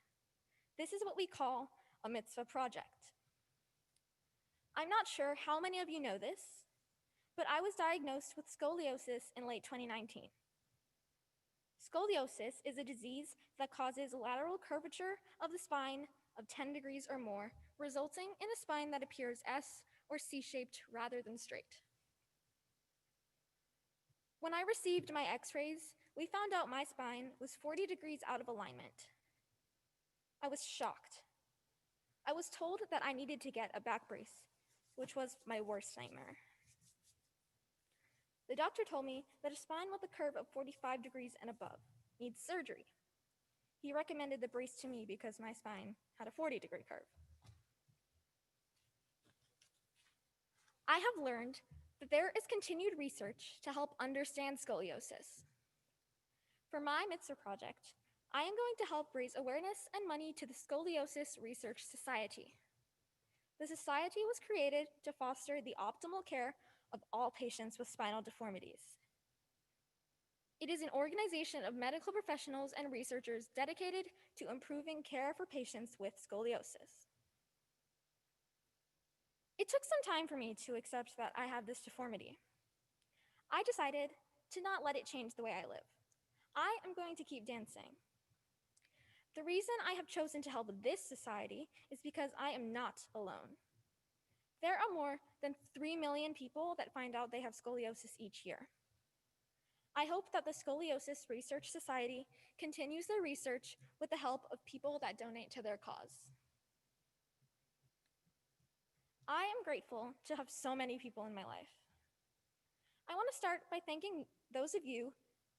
This is what we call a mitzvah project. I'm not sure how many of you know this, but I was diagnosed with scoliosis in late 2019. Scoliosis is a disease that causes lateral curvature of the spine of 10 degrees or more, resulting in a spine that appears S or C-shaped rather than straight. When I received my x-rays, we found out my spine was 40 degrees out of alignment. I was shocked. I was told that I needed to get a back brace, which was my worst nightmare. The doctor told me that a spine with a curve of 45 degrees and above needs surgery. He recommended the brace to me because my spine had a 40-degree curve. I have learned that there is continued research to help understand scoliosis. For my mitzvah project, I am going to help raise awareness and money to the Scoliosis Research Society. The society was created to foster the optimal care of all patients with spinal deformities. It is an organization of medical professionals and researchers dedicated to improving care for patients with scoliosis. It took some time for me to accept that I have this deformity. I decided to not let it change the way I live. I am going to keep dancing. The reason I have chosen to help this society is because I am not alone. There are more than 3 million people that find out they have scoliosis each year. I hope that the Scoliosis Research Society continues their research with the help of people that donate to their cause. I am grateful to have so many people in my life. I want to start by thanking those of you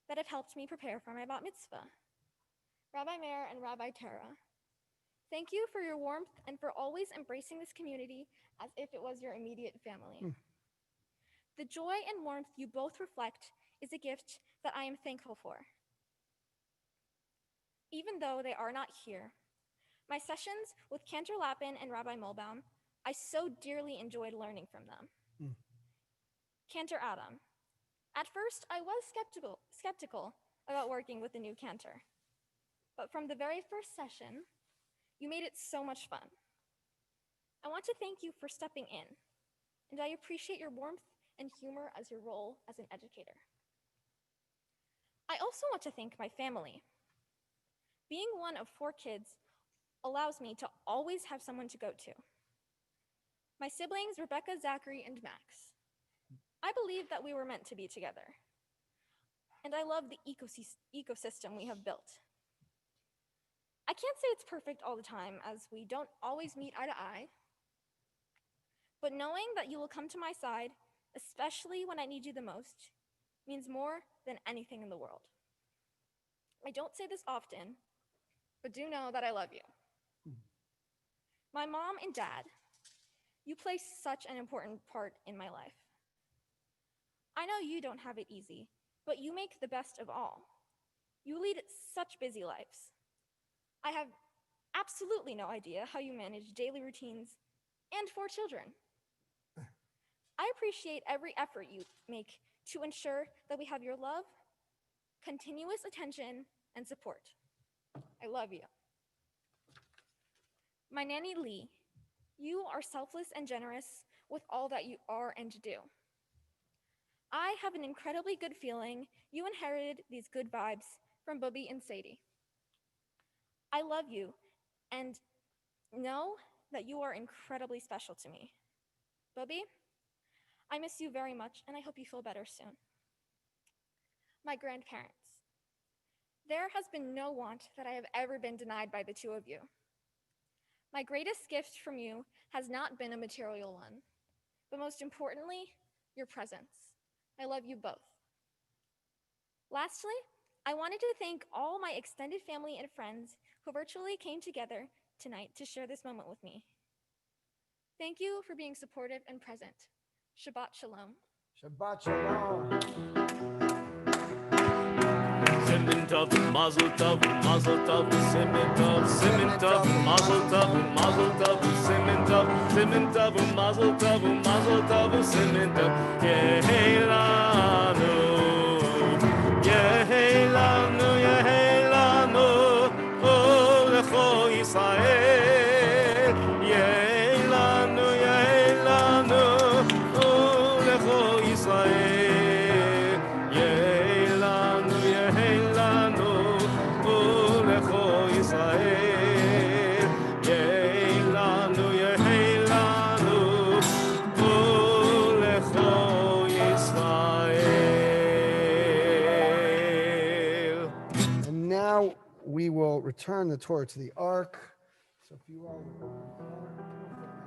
that have helped me prepare for my bat mitzvah. Rabbi Meir and Rabbi Tara, thank you for your warmth and for always embracing this community as if it was your immediate family. The joy and warmth you both reflect is a gift that I am thankful for. Even though they are not here, my sessions with Cantor Lappin and Rabbi Mulbaum, I so dearly enjoyed learning from them. Cantor Adam, at first I was skeptical about working with the new Cantor, but from the very first session, you made it so much fun. I want to thank you for stepping in, and I appreciate your warmth and humor as your role as an educator. I also want to thank my family. Being one of 4 kids allows me to always have someone to go to. My siblings, Rebecca, Zachary, and Max. I believe that we were meant to be together, and I love the ecosystem we have built. I can't say it's perfect all the time, as we don't always meet eye to eye, but knowing that you will come to my side, especially when I need you the most, means more than anything in the world. I don't say this often, but do know that I love you. My mom and dad, you play such an important part in my life. I know you don't have it easy, but you make the best of all. You lead such busy lives. I have absolutely no idea how you manage daily routines and 4 children. I appreciate every effort you make to ensure that we have your love, continuous attention, and support. I love you. My nanny Lee, you are selfless and generous with all that you are and do. I have an incredibly good feeling you inherited these good vibes from Bubby and Sadie. I love you and know that you are incredibly special to me. Bubby, I miss you very much and I hope you feel better soon. My grandparents, there has been no want that I have ever been denied by the 2 of you. My greatest gift from you has not been a material one, but most importantly, your presence. I love you both. Lastly, I wanted to thank all my extended family and friends who virtually came together tonight to share this moment with me. Thank you for being supportive and present. Shabbat Shalom. Shabbat Shalom. Simin tov, mazel tov, simin tov, mazel tov, simin tov, mazel tov, simin tov, yehei lanu, oh lecho Yisrael, yehei lanu, oh lecho Yisrael, yehei lanu, oh lecho Yisrael, yehei lanu, oh lecho Yisrael. And now we will return the Torah to the ark. So if you all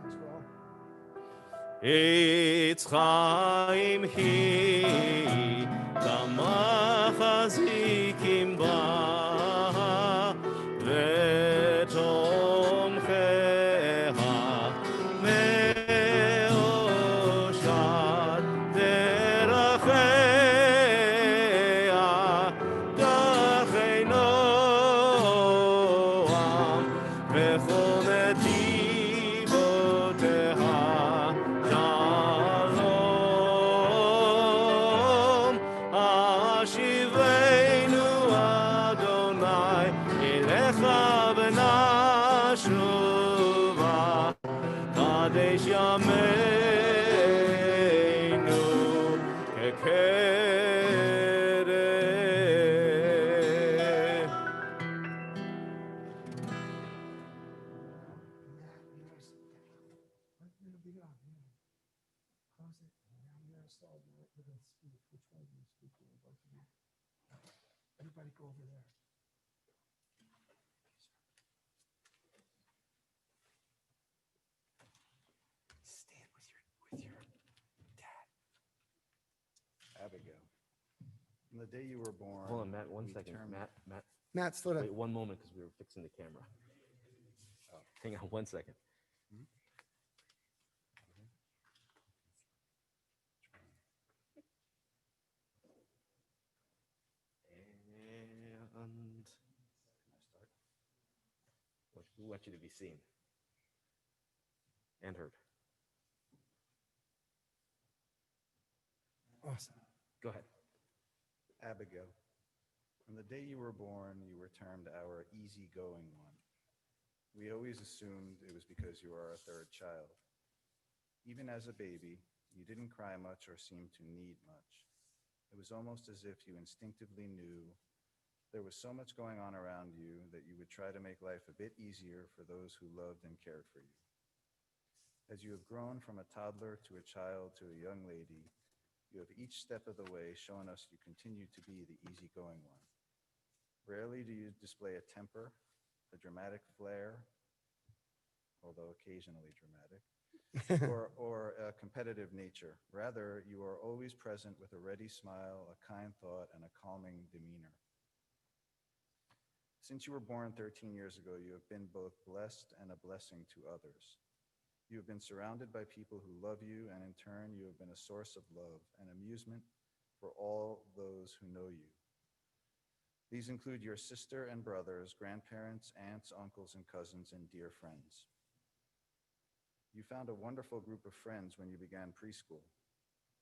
Maxwell. Eitz Chaim hi, Kamachazikim ba, V'tomcheha me'oshat derachea, darchei Noam, v'chol netivoteha. Shalom, Ashivenu Adonai, Elecha v'nashuva, Kadesh Yameinu, Kekereh. Everybody go over there. Stand with your dad. Abigail, on the day you were born. Hold on, Matt, one we second. determined- Matt, slow down. Wait 1 moment because we were fixing the camera. Oh. Hang on 1 second. And we want you to be seen and heard. Awesome. Go ahead. Abigail, on the day you were born, you were termed our easygoing one. We always assumed it was because you were our 3rd child. Even as a baby, you didn't cry much or seem to need much. It was almost as if you instinctively knew there was so much going on around you that you would try to make life a bit easier for those who loved and cared for you. As you have grown from a toddler to a child to a young lady, you have each step of the way shown us you continue to be the easygoing one. Rarely do you display a temper, a dramatic flair, although occasionally dramatic, or a competitive nature. Rather, you are always present with a ready smile, a kind thought, and a calming demeanor. Since you were born 13 years ago, you have been both blessed and a blessing to others. You have been surrounded by people who love you, and in turn, you have been a source of love and amusement for all those who know you. These include your sister and brothers, grandparents, aunts, uncles, and cousins, and dear friends. You found a wonderful group of friends when you began preschool,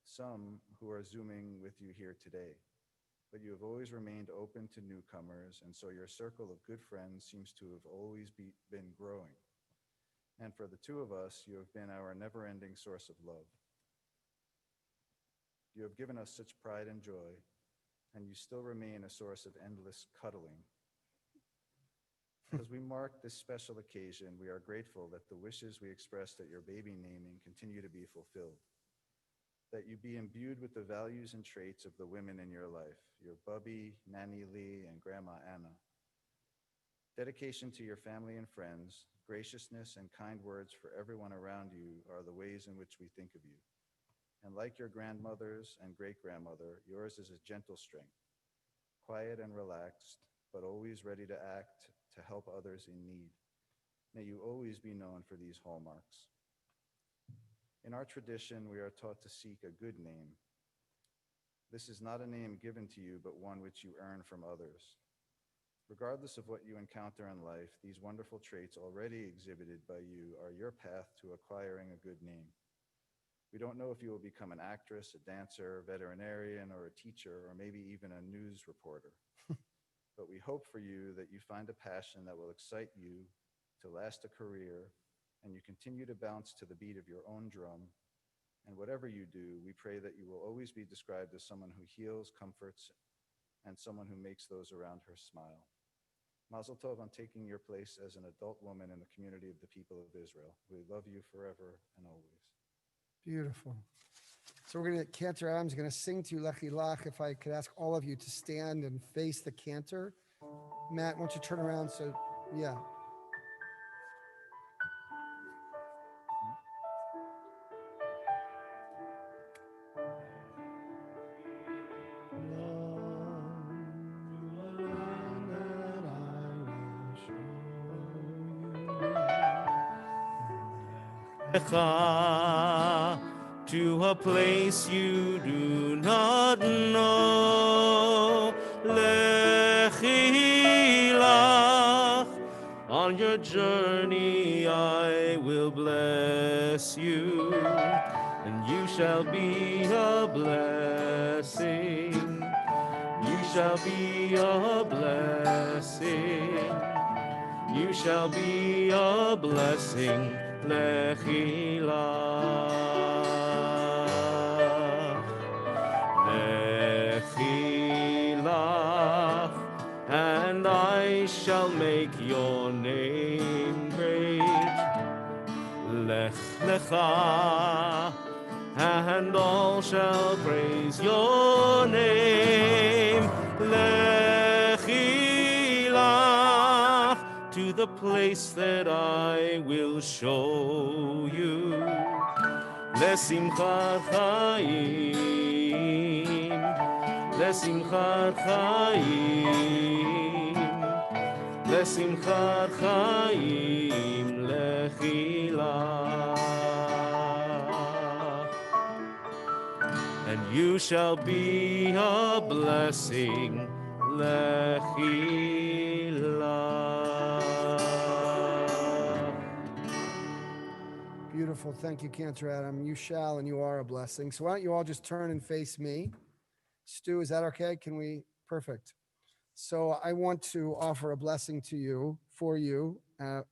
some who are Zooming with you here today, but you have always remained open to newcomers, and so your circle of good friends seems to have always been growing. And for the two of us, you have been our never-ending source of love. You have given us such pride and joy, and you still remain a source of endless cuddling. As we mark this special occasion, we are grateful that the wishes we expressed at your baby naming continue to be fulfilled, that you be imbued with the values and traits of the women in your life, your Bubby, Nanny Lee, and Grandma Anna. Dedication to your family and friends, graciousness and kind words for everyone around you are the ways in which we think of you. And like your grandmothers and great-grandmother, yours is a gentle strength, quiet and relaxed, but always ready to act to help others in need. May you always be known for these hallmarks. In our tradition, we are taught to seek a good name. This is not a name given to you, but one which you earn from others. Regardless of what you encounter in life, these wonderful traits already exhibited by you are your path to acquiring a good name. We don't know if you will become an actress, a dancer, a veterinarian, or a teacher, or maybe even a news reporter. But we hope for you that you find a passion that will excite you to last a career, and you continue to bounce to the beat of your own drum. And whatever you do, we pray that you will always be described as someone who heals, comforts, and someone who makes those around her smile. Mazel tov on taking your place as an adult woman in the community of the people of Israel. We love you forever and always. Beautiful. So we're going to, Cantor Adams is going to sing to you Lechi Lach. If I could ask all of you to stand and face the cantor. Matt, why don't you turn around so, yeah. To a place you do not know. Lechi lach. On your journey I will bless you, and you shall be a blessing. You shall be a blessing. You shall be a blessing. Lechi lach. Lechi lach. And I shall make your name great. Lech lecha. And all shall praise your name. Lechi lach. To the place that I will show you. Lesimchat chaim. Lesimchat chaim. Lesimchat chaim. Lechi lach. And you shall be a blessing. Lechi lach. Beautiful. Thank you, Cantor Adam. You shall and you are a blessing. So why don't you all just turn and face me? Stu, is that okay? Can we? Perfect. So I want to offer a blessing to you, for you,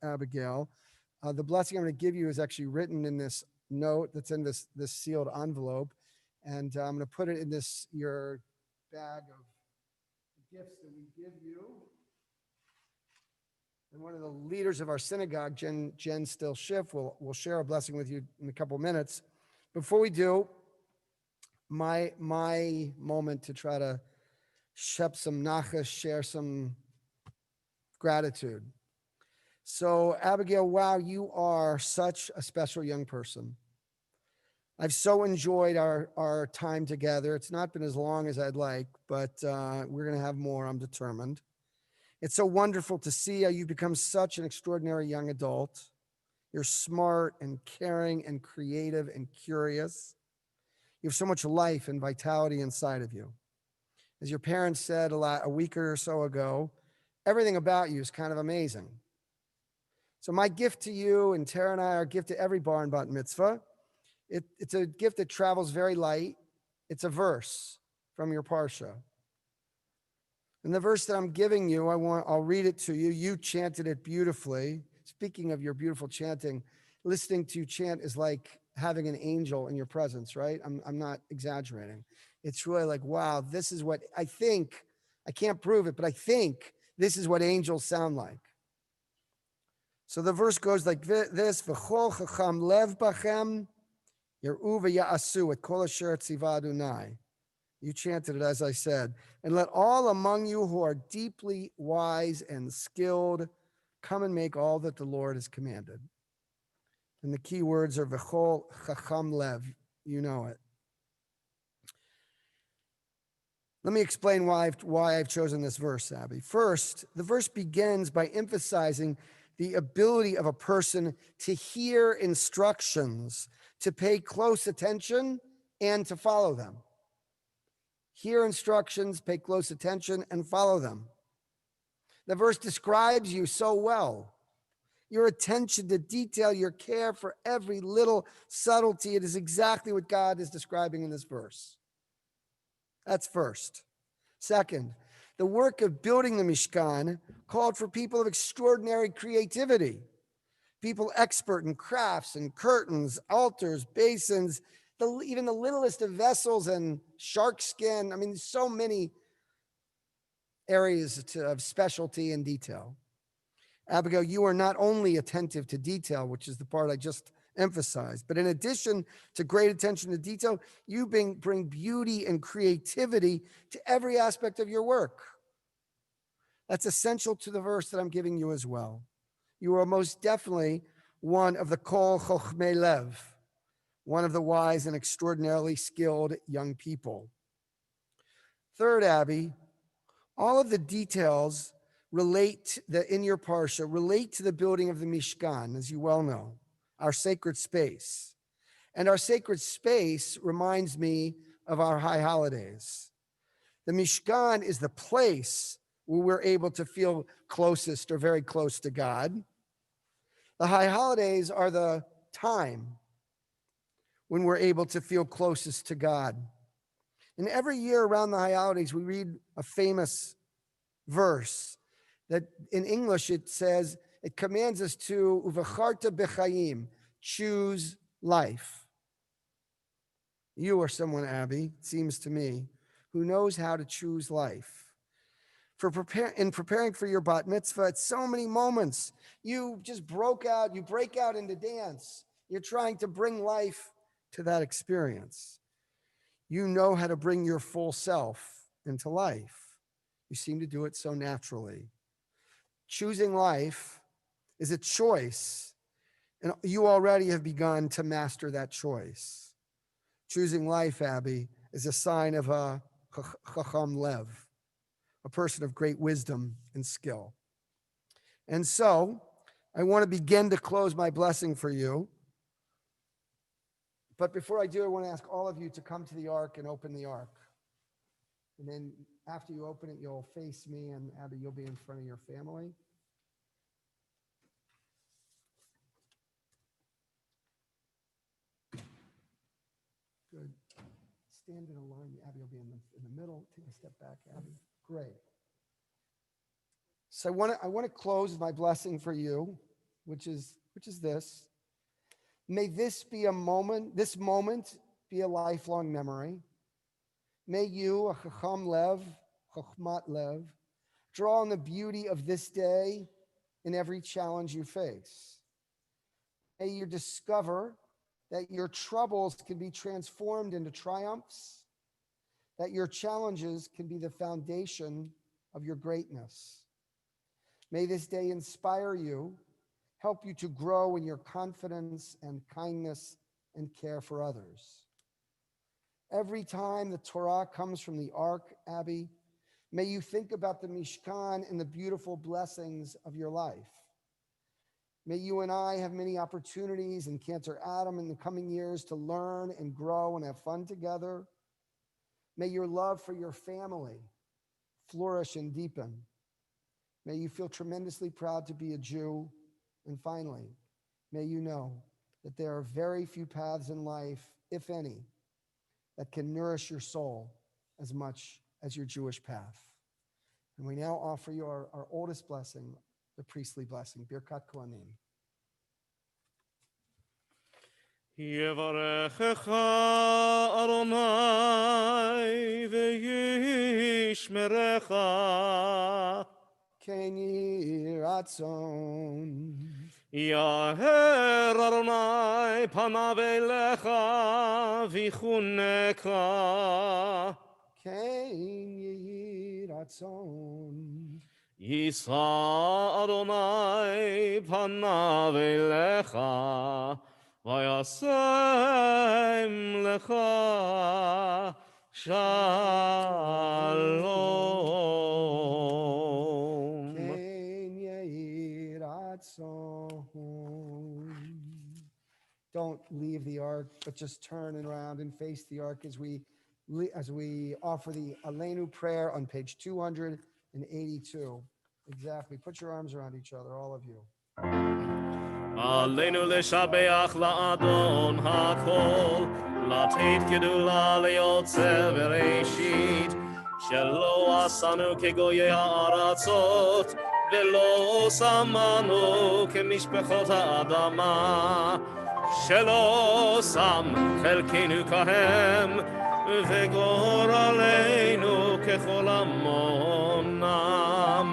Abigail. The blessing I'm going to give you is actually written in this note that's in this sealed envelope. And I'm going to put it in your bag of gifts that we give you. And one of the leaders of our synagogue, Jen Still Schiff, will share a blessing with you in a couple of minutes. Before we do, my moment to try to shep some nachas, share some gratitude. So Abigail, wow, you are such a special young person. I've so enjoyed our time together. It's not been as long as I'd like, but we're going to have more, I'm determined. It's so wonderful to see how you've become such an extraordinary young adult. You're smart and caring and creative and curious. You have so much life and vitality inside of you. As your parents said a week or so ago, everything about you is kind of amazing. So my gift to you, and Tara and I, our gift to every bar and bat mitzvah, it's a gift that travels very light. It's a verse from your parsha. And the verse that I'm giving you, I'll read it to you. You chanted it beautifully. Speaking of your beautiful chanting, listening to you chant is like having an angel in your presence, right? I'm not exaggerating. It's really like, wow, this is what I think. I can't prove it, but I think this is what angels sound like. So the verse goes like this: V'chol chacham lev bachem yeru v'ya'asu et kol asher tziva Adonai. You chanted it, as I said. And let all among you who are deeply wise and skilled come and make all that the Lord has commanded. And the key words are v'chol chacham lev. You know it. Let me explain why I've chosen this verse, Abby. First, the verse begins by emphasizing the ability of a person to hear instructions, to pay close attention, and to follow them. Hear instructions, pay close attention, and follow them. The verse describes you so well. Your attention to detail, your care for every little subtlety, it is exactly what God is describing in this verse. That's first. Second, the work of building the Mishkan called for people of extraordinary creativity, people expert in crafts and curtains, altars, basins, even the littlest of vessels and shark skin. I mean, so many areas of specialty and detail. Abigail, you are not only attentive to detail, which is the part I just emphasized, but in addition to great attention to detail, you bring beauty and creativity to every aspect of your work. That's essential to the verse that I'm giving you as well. You are most definitely one of the kol chochmei lev, one of the wise and extraordinarily skilled young people. Third, Abby, all of the details in your parsha relate to the building of the Mishkan, as you well know, our sacred space. And our sacred space reminds me of our high holidays. The Mishkan is the place where we're able to feel closest or very close to God. The high holidays are the time when we're able to feel closest to God. And every year around the high holidays, we read a famous verse that in English it says, it commands us to uvacharta b'chaim, choose life. You are someone, Abby, it seems to me, who knows how to choose life. In preparing for your bat mitzvah, at so many moments, you just break out into dance. You're trying to bring life to that experience. You know how to bring your full self into life. You seem to do it so naturally. Choosing life is a choice, and you already have begun to master that choice. Choosing life, Abby, is a sign of a chacham lev, a person of great wisdom and skill. And so, I want to begin to close my blessing for you. But before I do, I want to ask all of you to come to the ark and open the ark. And then after you open it, you'll face me, and Abby, you'll be in front of your family. Good. Stand in a line. Abby will be in the middle. Take a step back, Abby. Great. So I want to close my blessing for you, which is this. May this moment be a lifelong memory. May you, a chacham lev, chachmat lev, draw on the beauty of this day in every challenge you face. May you discover that your troubles can be transformed into triumphs, that your challenges can be the foundation of your greatness. May this day inspire you, help you to grow in your confidence and kindness and care for others. Every time the Torah comes from the ark, Abby, May you think about the Mishkan and the beautiful blessings of your life. May you and I have many opportunities in Cantor Adam in the coming years to learn and grow and have fun together. May your love for your family flourish and deepen. May you feel tremendously proud to be a Jew. And finally, may you know that there are very few paths in life, if any, that can nourish your soul as much as your Jewish path. And we now offer you our oldest blessing, the priestly blessing, Birkat Kohanim. Yevarechecha Adonai v'yishmerecha. Ken Yehi Ratzon. Yaher Adonai panav elecha v'chuneka. Ken Yehi Ratzon. Yisa Adonai panav elecha v'yasem lecha shalom. Ken Yehi Ratzon. Don't leave the ark, but just turn around and face the ark as we offer the Aleinu prayer on page 282. Exactly. Put your arms around each other, all of you. Aleinu l'shabeach la'adon hakol, latit gedula le'yotzer v'reishit, shelo asanu kegoyei ha'aratzot, velo samanu kemishpechot ha'adama, shelo sam chelkenu kahem, וגורלנו ככל עמונם,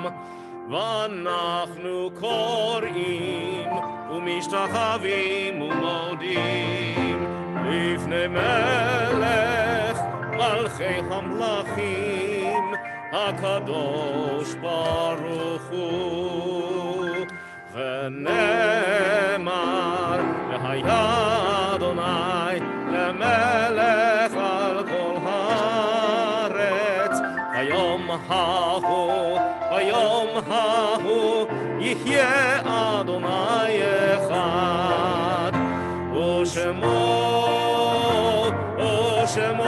ואנחנו קוראים ומשתחווים ומודים לפני מלך מלכי המלכים הקדוש ברוך הוא. ונאמר והיה אדוני למלך על כל הארץ, היום ההוא יחיה אדוני אחד, ושמו אחד.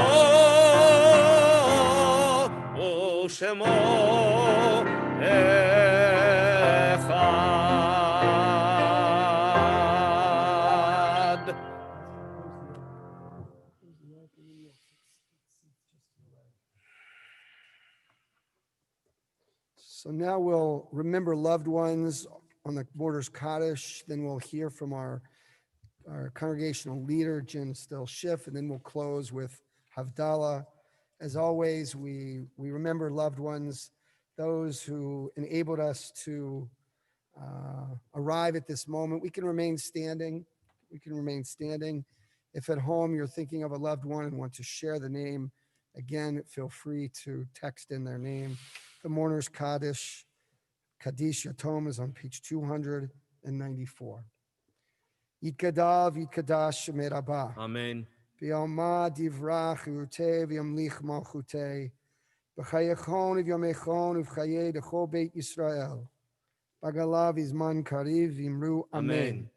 So now we'll remember loved ones on the Borders Kaddish. Then we'll hear from our congregational leader, Jen Still Schiff, and then we'll close with Havdalah. As always, we remember loved ones, those who enabled us to arrive at this moment. We can remain standing. If at home you're thinking of a loved one and want to share the name, again, feel free to text in their name. The Mourner's Kaddish Yatom is on page 294. Yitkadav Yitkadash Shemei Rabbah. Amen. V'yalma divrach Yurteh v'yamlich malchuteh. B'chayechon v'yamechon v'chayeh d'chol Beit Yisrael. Bagalav izman kariv v'imru Amen.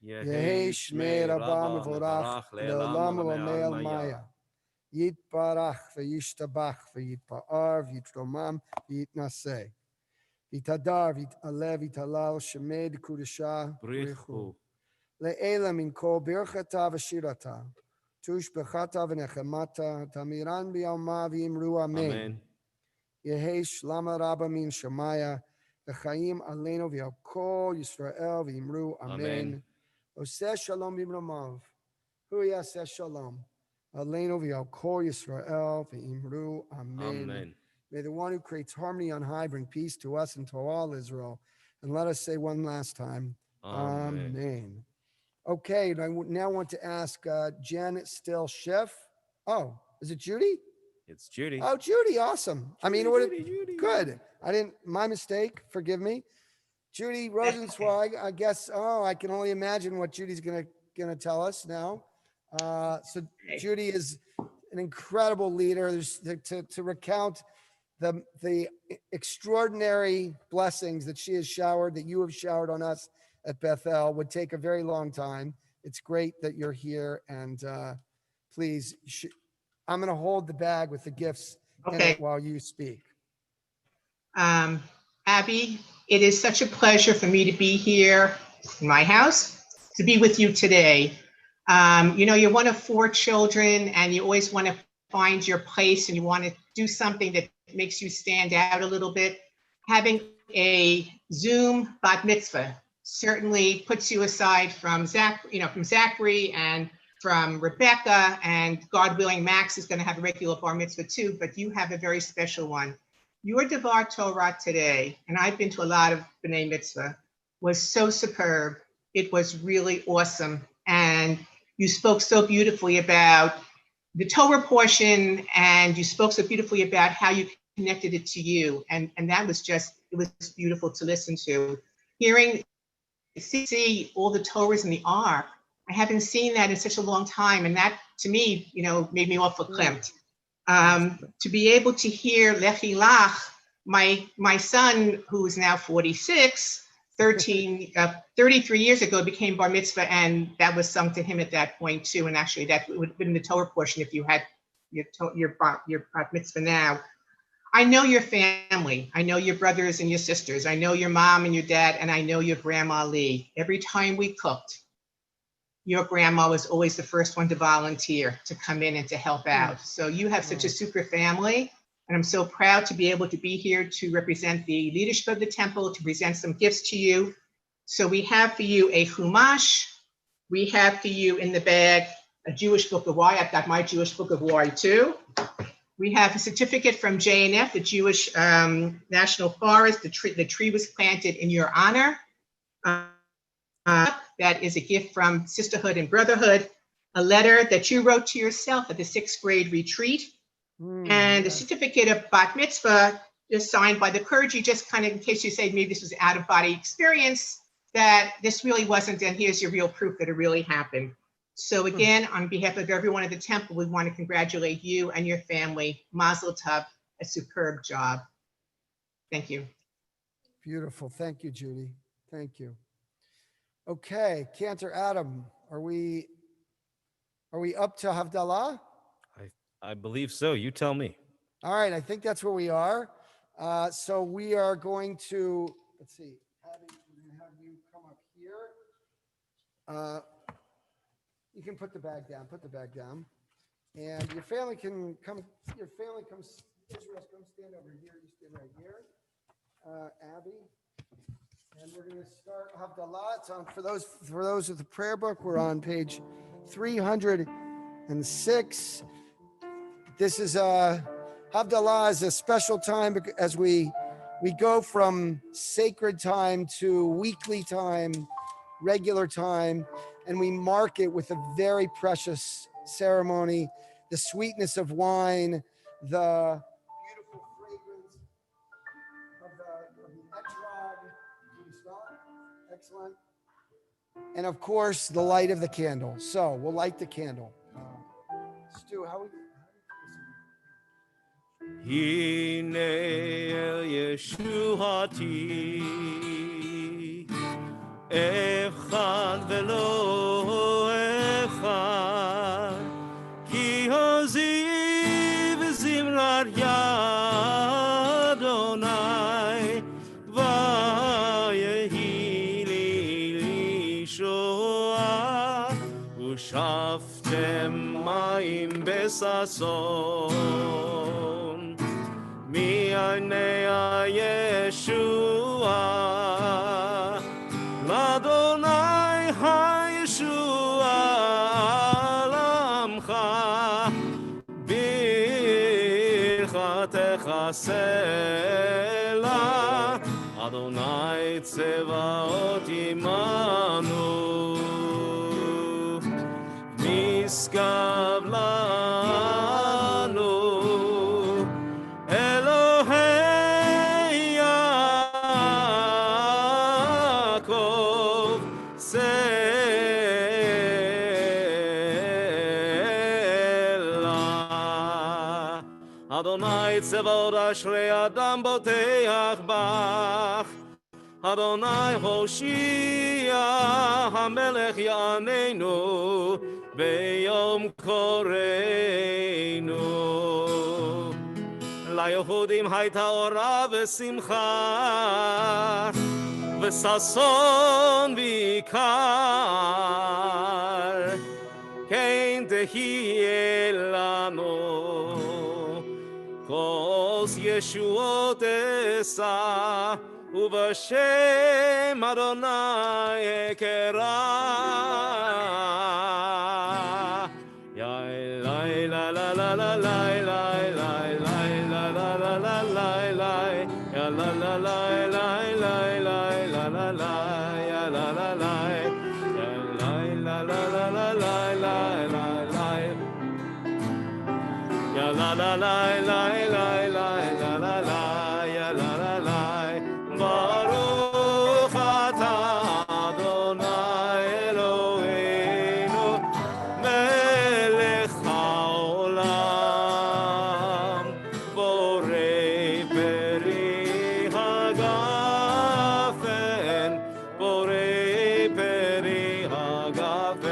Yehei Shmei Rabbah mevorach le'olam u'lamei maya. Yitbarach v'yishtabach v'yitpa'ar v'yitromam v'yitnaseh. V'yitadar v'yitaleh v'yitalal Shemei d'Kudashah Brichu. Le'ela min kol birchata v'shirata. Tush bechata v'nechemata. Tamiran b'yalma v'yimru Amen. Yehei shlama rabba min Shemaya. V'chaim aleinu v'yal kol Yisrael v'yimru Amen. Oseh shalom b'imromav. Hu yaseh shalom. Aleinu v'yal kol Yisrael v'yimru Amen. May the one who creates harmony on high bring peace to us and to all Israel. And let us say one last time, Amen. Okay, I now want to ask Jen Still Schiff. Oh, is it Judy? It's Judy. Oh, Judy, awesome. Judy. Good. My mistake, forgive me. Judy Rosenzweig, I guess, I can only imagine what Judy's gonna tell us now. So Judy is an incredible leader. To recount the extraordinary blessings that she has showered, that you have showered on us at Beth-El would take a very long time. It's great that you're here, and please, I'm going to hold the bag with the gifts in it while you speak. Abby, it is such a pleasure for me to be here in my house, to be with you today. You know, you're one of 4 children, and you always want to find your place, and you want to do something that makes you stand out a little bit. Having a Zoom bat mitzvah certainly puts you aside from Zachary and from Rebecca, and God willing, Max is going to have a regular bar mitzvah too, but you have a very special one. Your Devar Torah today, and I've been to a lot of B'nai Mitzvah, was so superb. It was really awesome. And you spoke so beautifully about the Torah portion, and you spoke so beautifully about how you connected it to you. And that was just, it was beautiful to listen to. See all the Torahs in the Ark. I haven't seen that in such a long time. And that, to me, you know, made me awful klimt. To be able to hear Lechi Lach, my son, who is now 46, 33 years ago became bar mitzvah, and that was sung to him at that point too. And actually, that would have been the Torah portion if you had your bar mitzvah now. I know your family. I know your brothers and your sisters. I know your mom and your dad, and I know your grandma Lee. Every time we cooked, your grandma was always the first one to volunteer, to come in and to help out. So you have such a super family, and I'm so proud to be able to be here to represent the leadership of the temple, to present some gifts to you. So we have for you a chumash. We have for you in the bag a Jewish Book of Why. I've got my Jewish Book of Why too. We have a certificate from JNF, the Jewish National Forest. The tree was planted in your honor. That is a gift from Sisterhood and Brotherhood, a letter that you wrote to yourself at the 6th grade retreat, and a certificate of bat mitzvah is signed by the clergy, just kind of in case you say maybe this was an out-of-body experience, that this really wasn't, and here's your real proof that it really happened. So again, on behalf of everyone at the temple, we want to congratulate you and your family. Mazel tov, a superb job. Thank you. Beautiful. Thank you, Judy. Thank you. Okay, Cantor Adam, are we up to Havdalah? I believe so. You tell me. All right, I think that's where we are. So we are going to, let's see, Abby, we're going to have you come up here. You can put the bag down, And your family can come, Israel, come stand over here. You stand right here. Abby. And we're going to start Havdalah. It's on, for those with the prayer book, we're on page 306. This is Havdalah is a special time as we go from sacred time to weekly time, regular time, and we mark it with a very precious ceremony, the sweetness of wine, the beautiful fragrance of the etrog. Can you smell it? Excellent. And of course, the light of the candle. So we'll light the candle. Stu, how we? Hine el Yeshuati Echad velo echad Ki hoziv zimrat Yadonai Vayehi li shoah Ushaftem mayim besason Mi'anei Yeshua, L'Adonai HaYeshua, Lamcha, Birchatecha Sela, Adonai Tzevaot Imanu, Miskav Lanu, אדוני צבאות אשרי אדם בוטח בך. אדוני הושיע, המלך יעננו ביום קוראנו. ליהודים הייתה אורה ושמחה, וששון ויקר, כן תהיה לנו כוס ישועות אשא, ובשם אדוני אקרא. יא לי לה לה לה לה לה לה לה לה לה לה לה לה לה, יא לה לה לה לה לה לה לה לה לה, יא לה לה לה, יא לה לה לה לה לה לה לה, יא לה לה לה לה לה לה לה לה, יא לה לה לה. ברוך אתה אדוני אלוהינו מלך העולם, בורא פרי הגפן, בורא פרי הגפן.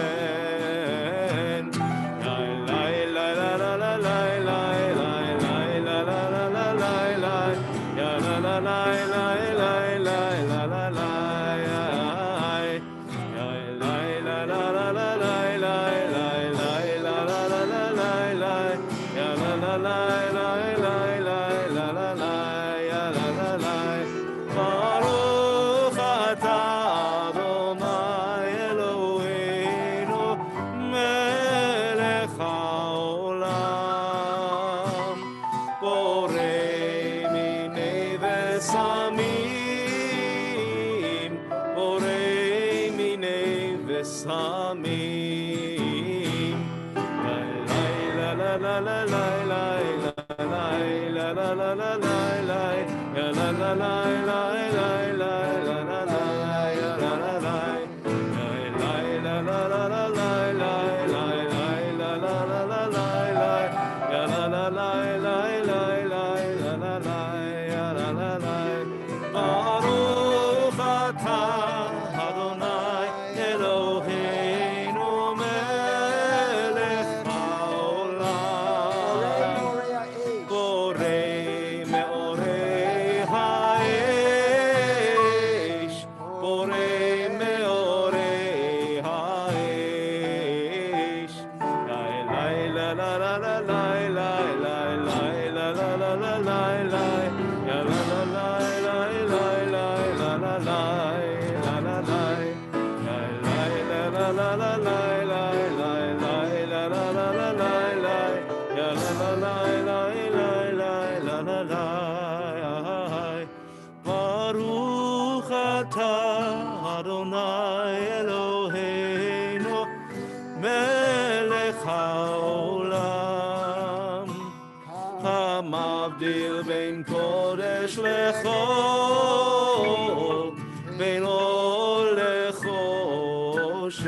ברוך אתה אדוני אלוהינו מלך העולם, בורא מיני ושמים, בורא מיני ושמים. לה לה לה לה לה לה לה לה לה לה לה לה, יא לה לה לה לה לה לה לה לה לה, יא לה לה לה, יא לה לה לה לה לה לה לה לה לה לה לה, יא לה לה לה לה לה לה לה לה, יא לה לה לה. ברוך אתה אדוני אלוהינו מלך העולם, בורא מאורי האש, בורא מאורי האש. לה לה לה לה לה לה לה לה לה לה לה לה לה לה, יא לה לה לה לה לה לה לה לה לה, לה לה לה, יא לה לה לה לה לה לה לה לה לה לה לה לה לה, יא לה לה לה לה לה לה לה לה. ברוך אתה אדוני אלוהינו מלך העולם, המבדיל בין קודש לחול, בין אור לחושך,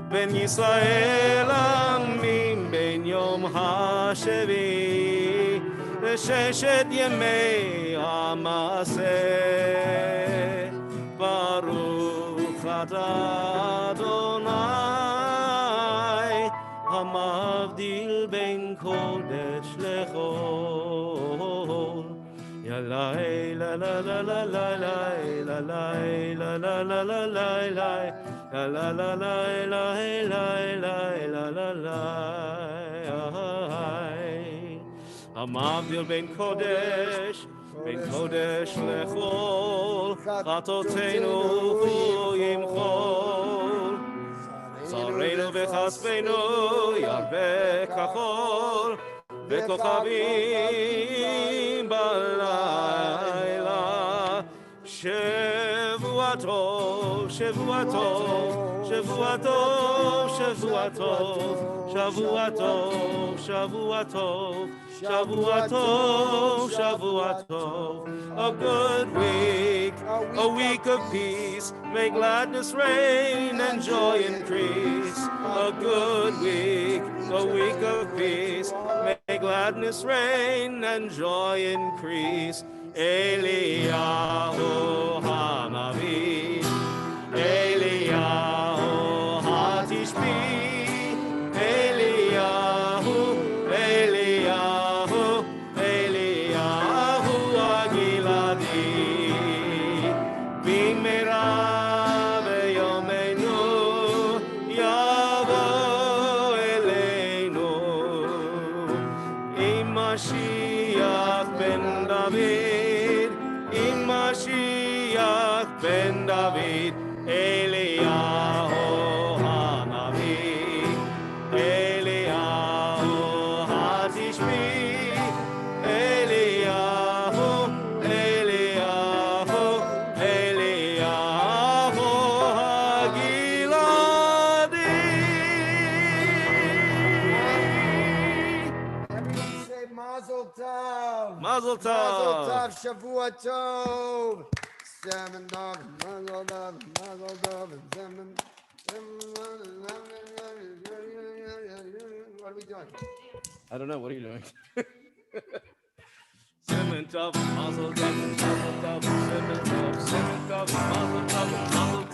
בין ישראל עמים, בין יום השביעי לששת ימי המעשה. ברוך אתה אדוני המבדיל בין קודש לחול. יא לה לה לה לה לה לה לה לה לה לה לה לה לה לה, יא לה לה לה לה לה לה לה לה. המבדיל בין קודש לחול, חטאותינו ימחול. שרינו וכספנו ירבה כחול, וכוכבים בלילה. שבוע טוב, שבוע טוב, שבוע טוב, שבוע טוב, שבוע טוב, שבוע טוב, שבוע טוב, שבוע טוב. A good week, a week of peace, may gladness reign and joy increase. A good week, a week of peace, may May gladness reign and joy increase. Eliyahu Hanavi, Eliyahu Hatishbi, Eliyahu, Eliyahu, Eliyahu Agiladi, Bimera Beyomenu, Yavo Eleinu, Mashiach ben David, Mashiach ben David, Eliyahu Hanavi, Eliyahu Hatishbi, Eliyahu, Eliyahu, Eliyahu Hagiladi. Everyone say Mazel Tov. Mazel Tov. Mazel Tov. Shavua Tov. Seven dog. Mazel Tov. Mazel Tov. Seven. What are we doing? I don't know. What are you doing? Seven Tov, Mazel Tov, Mazel Tov, Seven Tov, Mazel Tov, Mazel